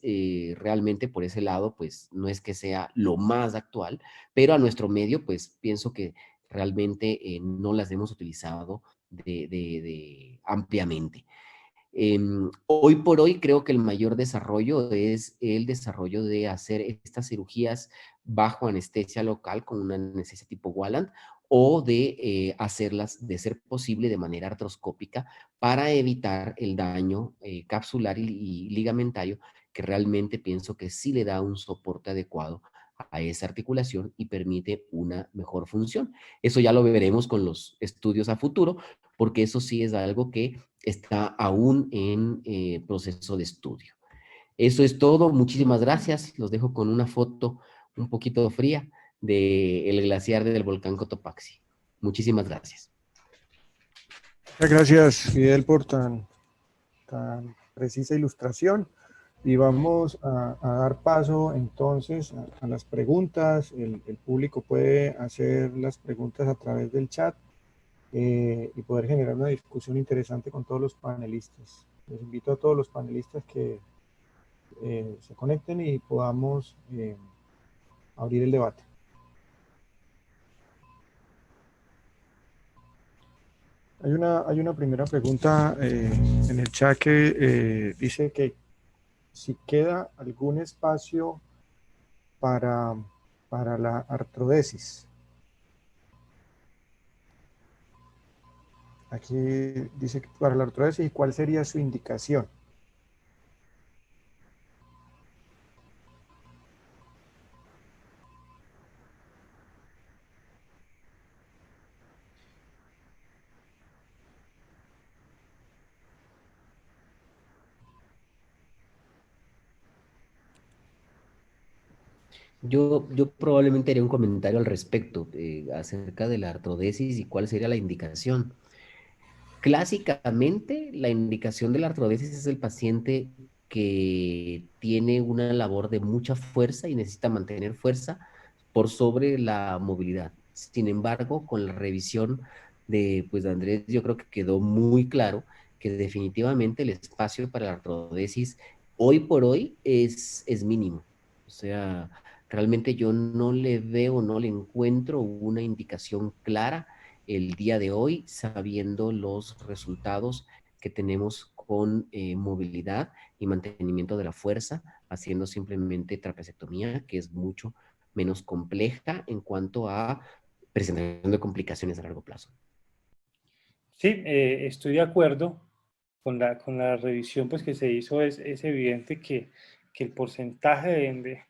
realmente por ese lado, pues no es que sea lo más actual, pero a nuestro medio, pues pienso que realmente no las hemos utilizado ampliamente. Hoy por hoy creo que el mayor desarrollo es el desarrollo de hacer estas cirugías bajo anestesia local con una anestesia tipo Walland o de hacerlas, de ser posible, de manera artroscópica para evitar el daño capsular y ligamentario, que realmente pienso que sí le da un soporte adecuado a esa articulación y permite una mejor función. Eso ya lo veremos con los estudios a futuro, porque eso sí es algo que está aún en proceso de estudio. Eso es todo, muchísimas gracias. Los dejo con una foto un poquito fría del glaciar del volcán Cotopaxi. Muchísimas gracias. Muchas gracias, Fidel, por tan precisa ilustración. Y vamos a dar paso entonces a las preguntas. El público puede hacer las preguntas a través del chat y poder generar una discusión interesante con todos los panelistas. Les invito a todos los panelistas que se conecten y podamos abrir el debate. Hay una primera pregunta en el chat que dice que si queda algún espacio para la artrodesis. Aquí dice que para la artrodesis, ¿y cuál sería su indicación? Yo probablemente haría un comentario al respecto acerca de la artrodesis y cuál sería la indicación. Clásicamente, la indicación de la artrodesis es el paciente que tiene una labor de mucha fuerza y necesita mantener fuerza por sobre la movilidad. Sin embargo, con la revisión de Andrés, yo creo que quedó muy claro que definitivamente el espacio para la artrodesis hoy por hoy es mínimo. O sea, realmente yo no le veo, no le encuentro una indicación clara el día de hoy, sabiendo los resultados que tenemos con movilidad y mantenimiento de la fuerza, haciendo simplemente trapecectomía, que es mucho menos compleja en cuanto a presentación de complicaciones a largo plazo. Sí, estoy de acuerdo con la revisión pues, que se hizo. Es evidente que el porcentaje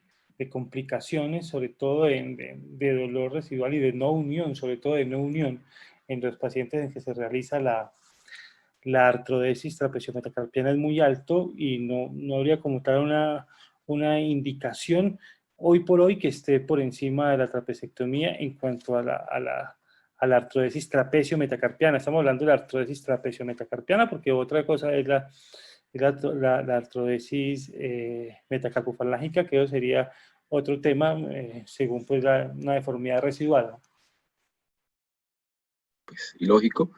complicaciones, sobre todo de dolor residual y de no unión, sobre todo de no unión, en los pacientes en que se realiza la artrodesis trapeziometacarpiana es muy alto y no habría como tal una indicación hoy por hoy que esté por encima de la trapecectomía en cuanto a la artrodesis trapeziometacarpiana. Estamos hablando de la artrodesis trapeziometacarpiana porque otra cosa es la artrodesis metacarpofalágica, que eso sería otro tema según pues una deformidad residual, ¿no? Pues, ilógico.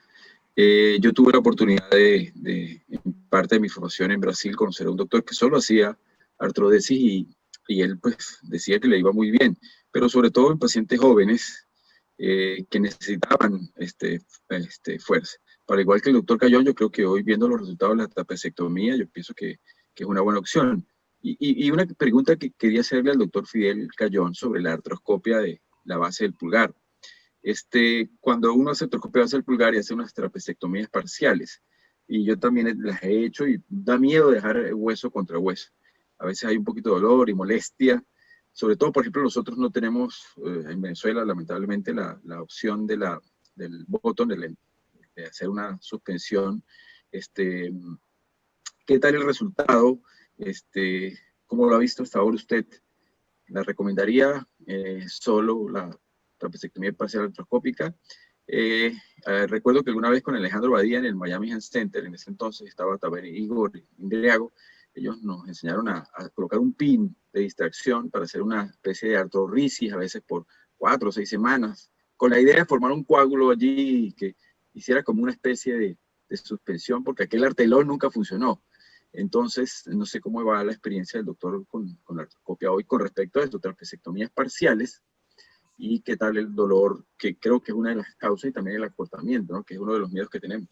Yo tuve la oportunidad en parte de mi formación en Brasil, conocer a un doctor que solo hacía artrodesis y él pues decía que le iba muy bien, pero sobre todo en pacientes jóvenes que necesitaban fuerza. Para igual que el doctor Cayón, yo creo que hoy viendo los resultados de la trapecectomía, yo pienso que es una buena opción. Y una pregunta que quería hacerle al doctor Fidel Cayón sobre la artroscopia de la base del pulgar. Cuando uno hace artroscopia de base del pulgar y hace unas trapecectomías parciales, y yo también las he hecho y da miedo dejar hueso contra hueso. A veces hay un poquito de dolor y molestia. Sobre todo, por ejemplo, nosotros no tenemos en Venezuela, lamentablemente, la opción del botón de hacer una suspensión. ¿Qué tal el resultado? ¿Cómo lo ha visto hasta ahora usted? ¿La recomendaría solo la trapecectomía parcial artroscópica? Recuerdo que alguna vez con Alejandro Badía en el Miami Health Center, en ese entonces estaba también Igor Indriago, ellos nos enseñaron a colocar un pin de distracción para hacer una especie de artrorisis, a veces por 4 o 6 semanas, con la idea de formar un coágulo allí que hiciera como una especie de suspensión, porque aquel artelón nunca funcionó. Entonces, no sé cómo va la experiencia del doctor con la artroscopia hoy con respecto a esto, trapecectomías parciales, y qué tal el dolor, que creo que es una de las causas, y también el acortamiento, ¿no? Que es uno de los miedos que tenemos.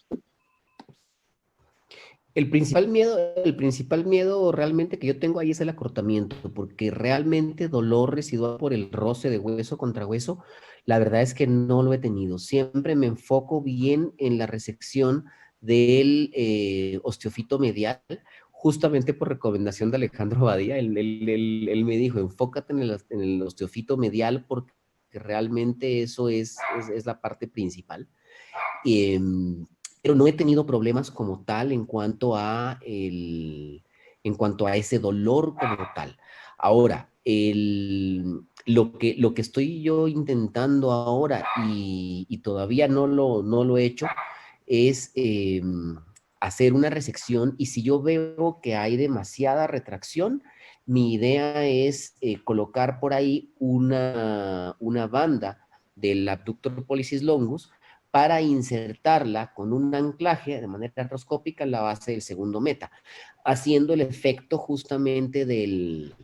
El principal miedo realmente que yo tengo ahí es el acortamiento, porque realmente dolor residual por el roce de hueso contra hueso, la verdad es que no lo he tenido. Siempre me enfoco bien en la resección del osteofito medial, justamente por recomendación de Alejandro Badía. Él me dijo, enfócate en el osteofito medial porque realmente eso es la parte principal. Pero no he tenido problemas como tal en cuanto a ese dolor como tal. Ahora, lo que estoy yo intentando ahora y todavía no lo he hecho es hacer una resección, y si yo veo que hay demasiada retracción, mi idea es colocar por ahí una banda del abductor pollicis longus para insertarla con un anclaje de manera artroscópica en la base del segundo meta, haciendo el efecto justamente del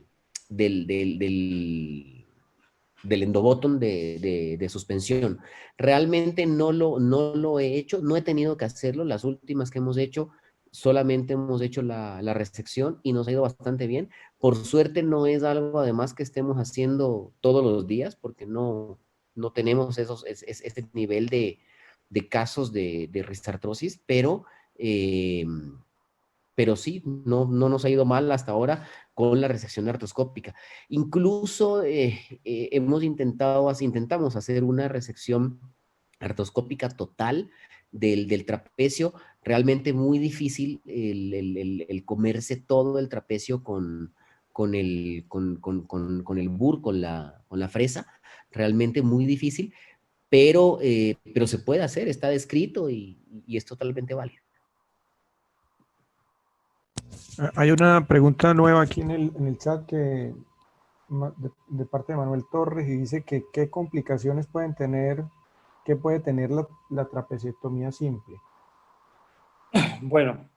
endobottom de suspensión. Realmente no lo he hecho, no he tenido que hacerlo. Las últimas que hemos hecho, solamente hemos hecho la resección y nos ha ido bastante bien. Por suerte no es algo además que estemos haciendo todos los días, porque no tenemos este nivel de casos de risartrosis, pero sí, no nos ha ido mal hasta ahora con la resección artroscópica. Incluso intentamos hacer una resección artroscópica total del trapecio. Realmente muy difícil el comerse todo el trapecio con el burr, con la fresa. Realmente muy difícil, pero se puede hacer, está descrito y es totalmente válido. Hay una pregunta nueva aquí en el chat de parte de Manuel Torres, y dice que qué complicaciones puede tener la trapecectomía simple. Bueno,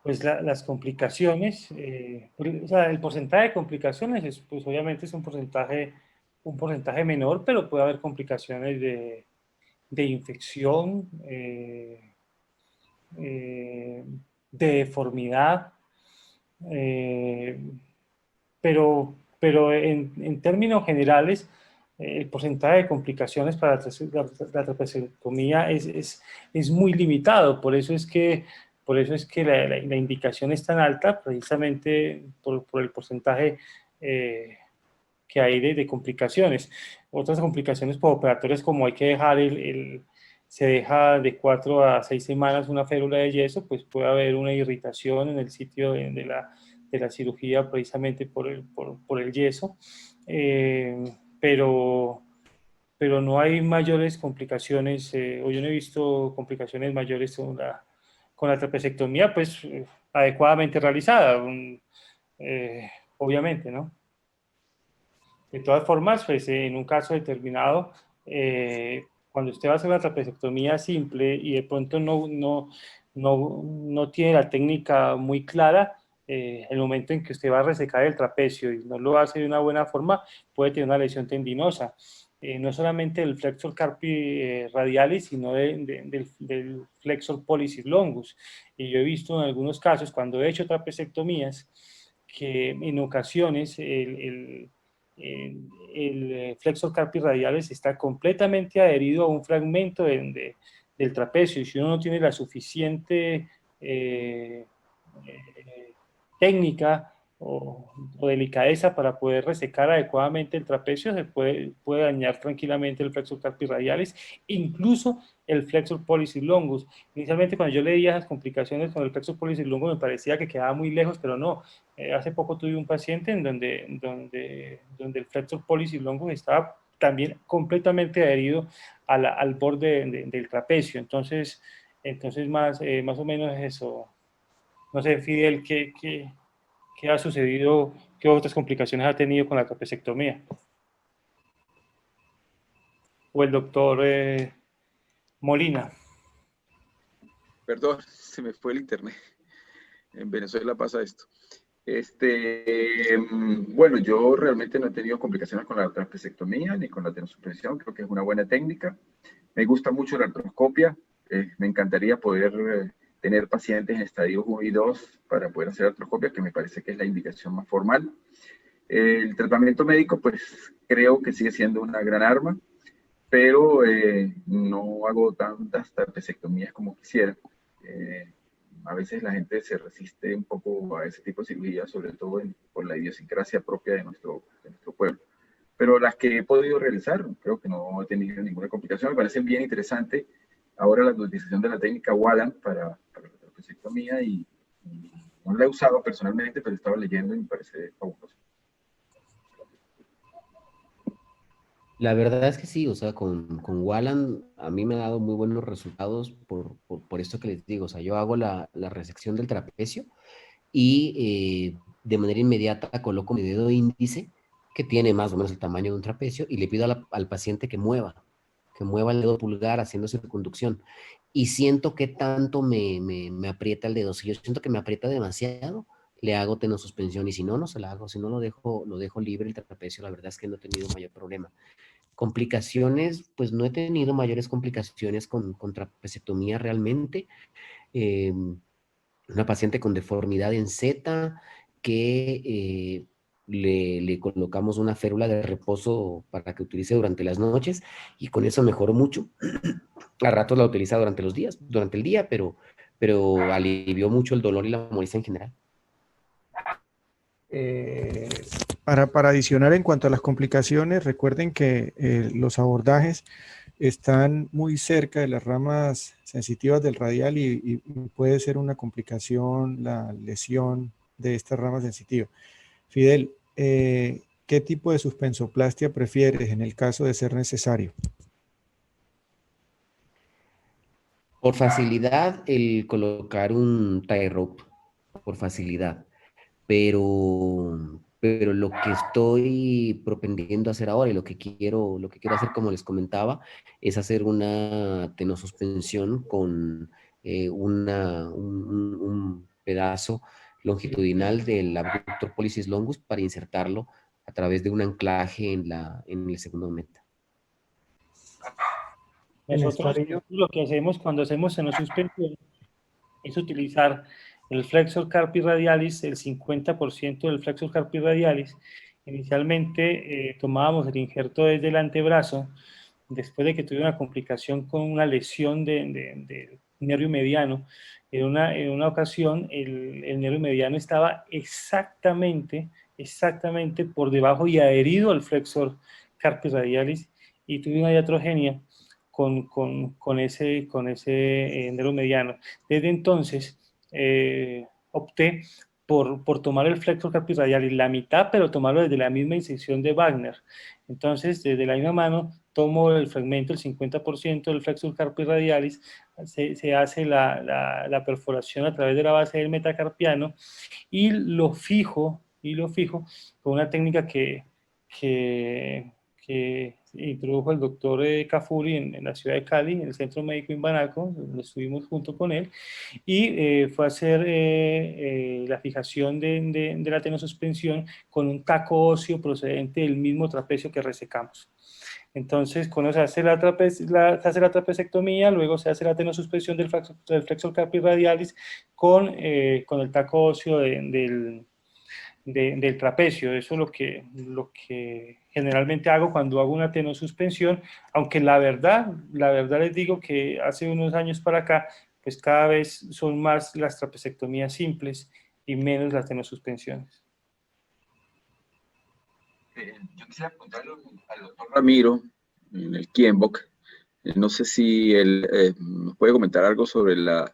pues las complicaciones, o sea, el porcentaje de complicaciones pues obviamente es un porcentaje menor, pero puede haber complicaciones de infección, de deformidad, pero en términos generales, el porcentaje de complicaciones para la trapecectomía es muy limitado. Por eso es que Por eso es que la indicación es tan alta, precisamente por el porcentaje que hay de complicaciones. Otras complicaciones operatorias, como hay que dejar se deja de 4 a 6 semanas una férula de yeso, pues puede haber una irritación en el sitio de la cirugía precisamente por el yeso, pero no hay mayores complicaciones, o yo no he visto complicaciones mayores con la trapecectomía, pues adecuadamente realizada, obviamente, ¿no? De todas formas, pues en un caso determinado, cuando usted va a hacer una trapecectomía simple y de pronto no tiene la técnica muy clara, el momento en que usted va a resecar el trapecio y no lo hace de una buena forma, puede tener una lesión tendinosa. No solamente del flexor carpi radialis, sino del flexor pollicis longus. Y yo he visto en algunos casos, cuando he hecho trapecectomías, que en ocasiones el flexor carpi radialis está completamente adherido a un fragmento del trapecio, y si uno no tiene la suficiente técnica o delicadeza para poder resecar adecuadamente el trapecio, se puede dañar tranquilamente el flexor carpi radialis, incluso el flexor pollicis longus. Inicialmente, cuando yo leía esas complicaciones con el flexor pollicis longus, me parecía que quedaba muy lejos, pero no. Hace poco tuve un paciente en donde el flexor pollicis longus estaba también completamente adherido al borde del trapecio. Entonces más o menos eso. No sé, Fidel, ¿qué ha sucedido? ¿Qué otras complicaciones ha tenido con la trapecectomía? O el doctor Molina. Perdón, se me fue el internet. En Venezuela pasa esto. Bueno, yo realmente no he tenido complicaciones con la trapecectomía ni con la tenosuspensión. Creo que es una buena técnica. Me gusta mucho la artroscopia. Me encantaría poder tener pacientes en estadios 1 y 2 para poder hacer artroscopia, que me parece que es la indicación más formal. El tratamiento médico, pues creo que sigue siendo una gran arma, pero no hago tantas trapecectomías como quisiera. A veces la gente se resiste un poco a ese tipo de cirugía, sobre todo por la idiosincrasia propia de nuestro pueblo. Pero las que he podido realizar, creo que no he tenido ninguna complicación. Me parece bien interesante ahora la utilización de la técnica Wallan para la trapecectomía y no la he usado personalmente, pero estaba leyendo y me parece fabuloso. La verdad es que sí, o sea, con Wallan a mí me ha dado muy buenos resultados por esto que les digo. O sea, yo hago la resección del trapecio y de manera inmediata coloco mi dedo índice, que tiene más o menos el tamaño de un trapecio, y le pido al paciente que mueva el dedo pulgar haciendo circunducción. Y siento que tanto me aprieta el dedo. Si yo siento que me aprieta demasiado, le hago tenosuspensión, y si no, no se la hago. Si no, lo dejo libre el trapecio. La verdad es que no he tenido mayor problema. Complicaciones, pues no he tenido mayores complicaciones con trapecectomía realmente. Una paciente con deformidad en Z que le colocamos una férula de reposo para que utilice durante las noches, y con eso mejoró mucho. A ratos la utiliza durante el día, pero alivió mucho el dolor y la molestia en general. Para adicionar en cuanto a las complicaciones, recuerden que los abordajes están muy cerca de las ramas sensitivas del radial y puede ser una complicación la lesión de esta rama sensitiva. Fidel, ¿qué tipo de suspensoplastia prefieres en el caso de ser necesario? Por facilidad, el colocar un tie rope, por facilidad. Pero lo que estoy propendiendo a hacer ahora, y lo que quiero hacer, como les comentaba, es hacer una tenosuspensión con un pedazo longitudinal del abductor pollicis longus para insertarlo a través de un anclaje en el segundo meta. Nosotros lo que hacemos cuando hacemos tenosuspensión es utilizar el flexor carpi radialis, el 50% del flexor carpi radialis. Inicialmente tomábamos el injerto desde el antebrazo, después de que tuve una complicación con una lesión de nervio mediano. En una ocasión el nervio mediano estaba exactamente por debajo y adherido al flexor carpio radialis, y tuve una iatrogenia con ese nervio mediano. Desde entonces opté por tomar el flexor carpio radialis, la mitad, pero tomarlo desde la misma incisión de Wagner. Entonces, desde la misma mano, tomo el fragmento, el 50% del flexor carpio radialis, se hace la perforación a través de la base del metacarpiano y lo fijo con una técnica que introdujo el doctor Cafuri en la ciudad de Cali, en el Centro Médico Imbanaco, donde estuvimos junto con él, y fue a hacer la fijación de la tenosuspensión con un taco óseo procedente del mismo trapecio que resecamos. Entonces, cuando se hace la trapecectomía, luego se hace la tenosuspensión del flexor carpio radialis con el taco óseo del trapecio. Eso es lo que generalmente hago cuando hago una tenosuspensión, aunque la verdad les digo que hace unos años para acá, pues cada vez son más las trapecectomías simples y menos las tenosuspensiones. Yo quisiera preguntarle al doctor Ramiro, en el Kienbock, no sé si él nos puede comentar algo sobre la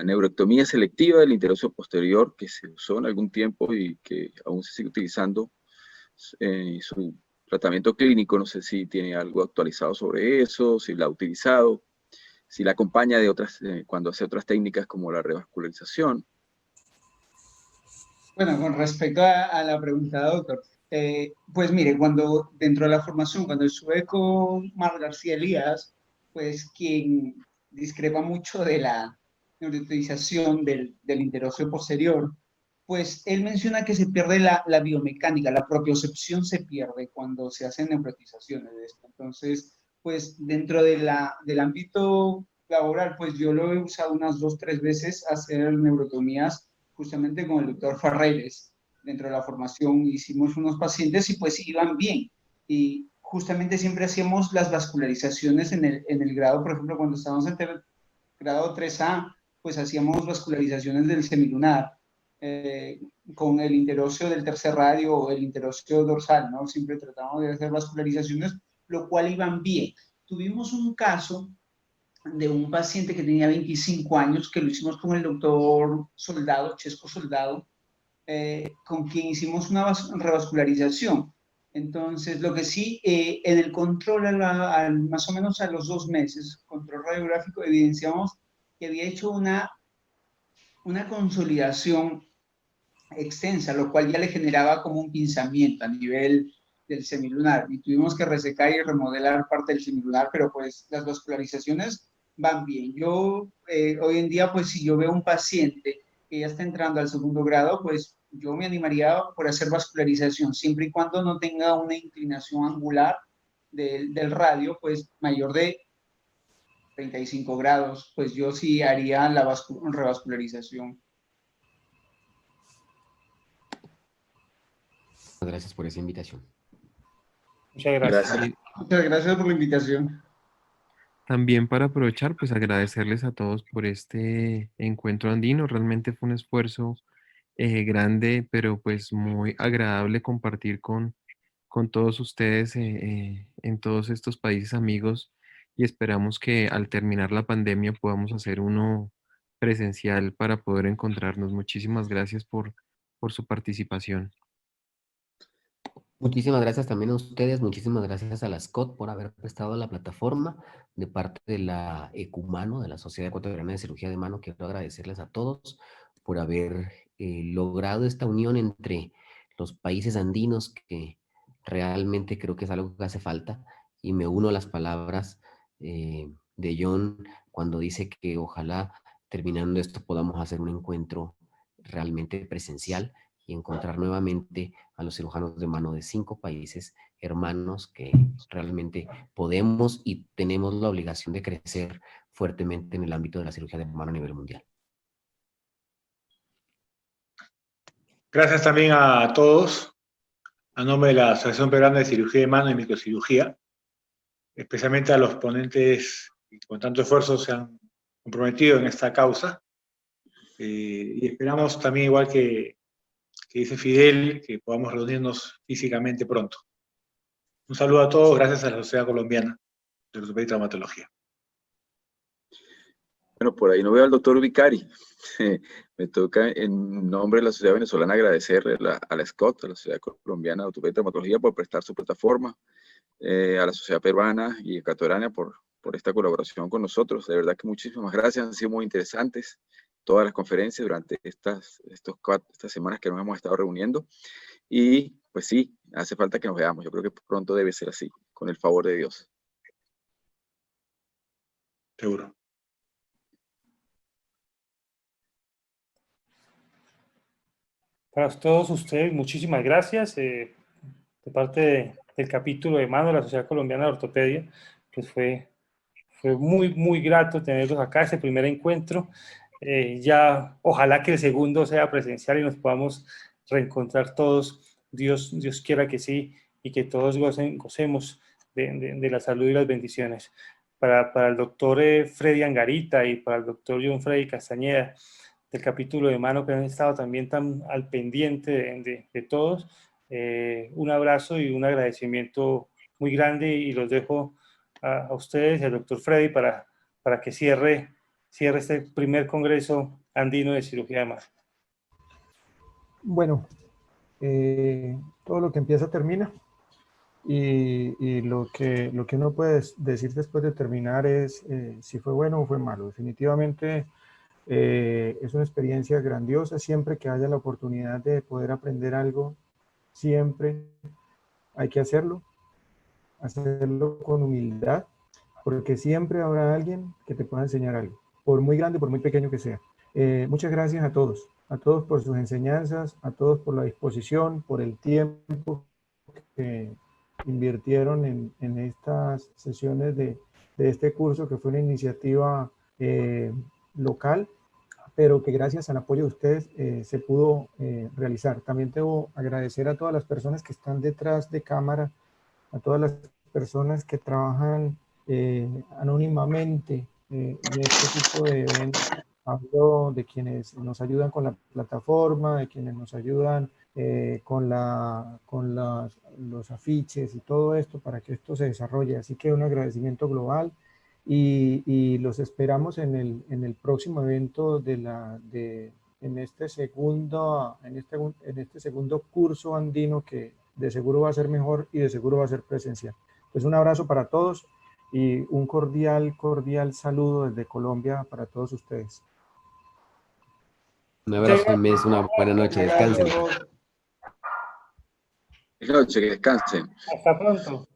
neurectomía selectiva del interóseo posterior que se usó en algún tiempo y que aún se sigue utilizando en su tratamiento clínico. No sé si tiene algo actualizado sobre eso, si la ha utilizado, si la acompaña de otras, cuando hace otras técnicas como la revascularización. Bueno, con respecto a la pregunta, doctor, pues mire, cuando dentro de la formación, cuando estuve con Mar García Elías, pues quien discrepa mucho de la neuroutilización del interóseo posterior, pues él menciona que se pierde la biomecánica, la propiocepción se pierde cuando se hacen neurotizaciones de esto. Entonces, pues dentro del ámbito laboral, pues yo lo he usado unas 2 o 3 veces hacer neurotomías justamente con el doctor Ferreres. Dentro de la formación hicimos unos pacientes y pues iban bien. Y justamente siempre hacíamos las vascularizaciones en el grado, por ejemplo, cuando estábamos en el grado 3A, pues hacíamos vascularizaciones del semilunar con el interóseo del tercer radio o el interóseo dorsal, ¿no? Siempre tratábamos de hacer vascularizaciones, lo cual iban bien. Tuvimos un caso de un paciente que tenía 25 años, que lo hicimos con el doctor Soldado, Chesco Soldado, con quien hicimos una revascularización. Entonces, lo que sí, en el control, más o menos a los 2 meses, control radiográfico, evidenciamos que había hecho una consolidación extensa, lo cual ya le generaba como un pinzamiento a nivel del semilunar. Y tuvimos que resecar y remodelar parte del semilunar, pero pues las vascularizaciones van bien. Yo, hoy en día, pues si yo veo un paciente que ya está entrando al segundo grado, pues yo me animaría por hacer vascularización, siempre y cuando no tenga una inclinación angular del radio, pues mayor de 35 grados, pues yo sí haría la revascularización. Gracias por esa invitación. Muchas gracias. Gracias. Muchas gracias por la invitación. También para aprovechar, pues agradecerles a todos por este encuentro andino. Realmente fue un esfuerzo grande, pero pues muy agradable compartir con todos ustedes en todos estos países amigos, y esperamos que al terminar la pandemia podamos hacer uno presencial para poder encontrarnos. Muchísimas gracias por su participación. Muchísimas gracias también a ustedes, muchísimas gracias a la SCOT por haber prestado la plataforma de parte de la ECUMANO, de la Sociedad Ecuatoriana de Cirugía de Mano. Quiero agradecerles a todos por haber logrado esta unión entre los países andinos, que realmente creo que es algo que hace falta, y me uno a las palabras de John cuando dice que ojalá terminando esto podamos hacer un encuentro realmente presencial y encontrar nuevamente a los cirujanos de mano de 5 países hermanos que realmente podemos y tenemos la obligación de crecer fuertemente en el ámbito de la cirugía de mano a nivel mundial. Gracias también a todos, a nombre de la Asociación Peruana de Cirugía de Mano y Microcirugía, especialmente a los ponentes que con tanto esfuerzo se han comprometido en esta causa. Y esperamos también, igual que dice Fidel, que podamos reunirnos físicamente pronto. Un saludo a todos, gracias a la Sociedad Colombiana de Ortopedia y Traumatología. Bueno, por ahí no veo al doctor Vicari. Me toca en nombre de la Sociedad Venezolana agradecerle a la SCOT, a la Sociedad Colombiana de Ortopedia y Traumatología, por prestar su plataforma, a la Sociedad Peruana y ecuatoriana por esta colaboración con nosotros. De verdad que muchísimas gracias, han sido muy interesantes todas las conferencias durante estas semanas que nos hemos estado reuniendo. Y pues sí, hace falta que nos veamos. Yo creo que pronto debe ser así, con el favor de Dios. Seguro. Para todos ustedes, muchísimas gracias. De parte del capítulo de mano de la Sociedad Colombiana de Ortopedia, pues fue muy, muy grato tenerlos acá, este primer encuentro. Ya, ojalá que el segundo sea presencial y nos podamos reencontrar todos. Dios quiera que sí, y que todos gocemos de la salud y las bendiciones. Para el doctor Freddy Angarita y para el doctor John Freddy Castañeda, del capítulo de mano, que han estado también tan al pendiente de todos, un abrazo y un agradecimiento muy grande, y los dejo a ustedes y al doctor Freddy para que cierre este primer congreso andino de cirugía de mano. Bueno, todo lo que empieza termina, y lo que uno puede decir después de terminar es si fue bueno o fue malo. Definitivamente es una experiencia grandiosa. Siempre que haya la oportunidad de poder aprender algo, siempre hay que hacerlo con humildad, porque siempre habrá alguien que te pueda enseñar algo, por muy grande, por muy pequeño que sea. Muchas gracias a todos por sus enseñanzas, a todos por la disposición, por el tiempo que invirtieron en estas sesiones de este curso, que fue una iniciativa local, pero que gracias al apoyo de ustedes se pudo realizar. También debo agradecer a todas las personas que están detrás de cámara, a todas las personas que trabajan anónimamente en este tipo de eventos. Hablo de quienes nos ayudan con la plataforma, de quienes nos ayudan con los afiches y todo esto para que esto se desarrolle. Así que un agradecimiento global, y los esperamos en el próximo evento en este segundo curso andino, que de seguro va a ser mejor y de seguro va a ser presencial. Pues un abrazo para todos y un cordial saludo desde Colombia para todos ustedes. Un abrazo inmenso, una buena noche, descansen. Buenas noches, que descansen. Hasta pronto.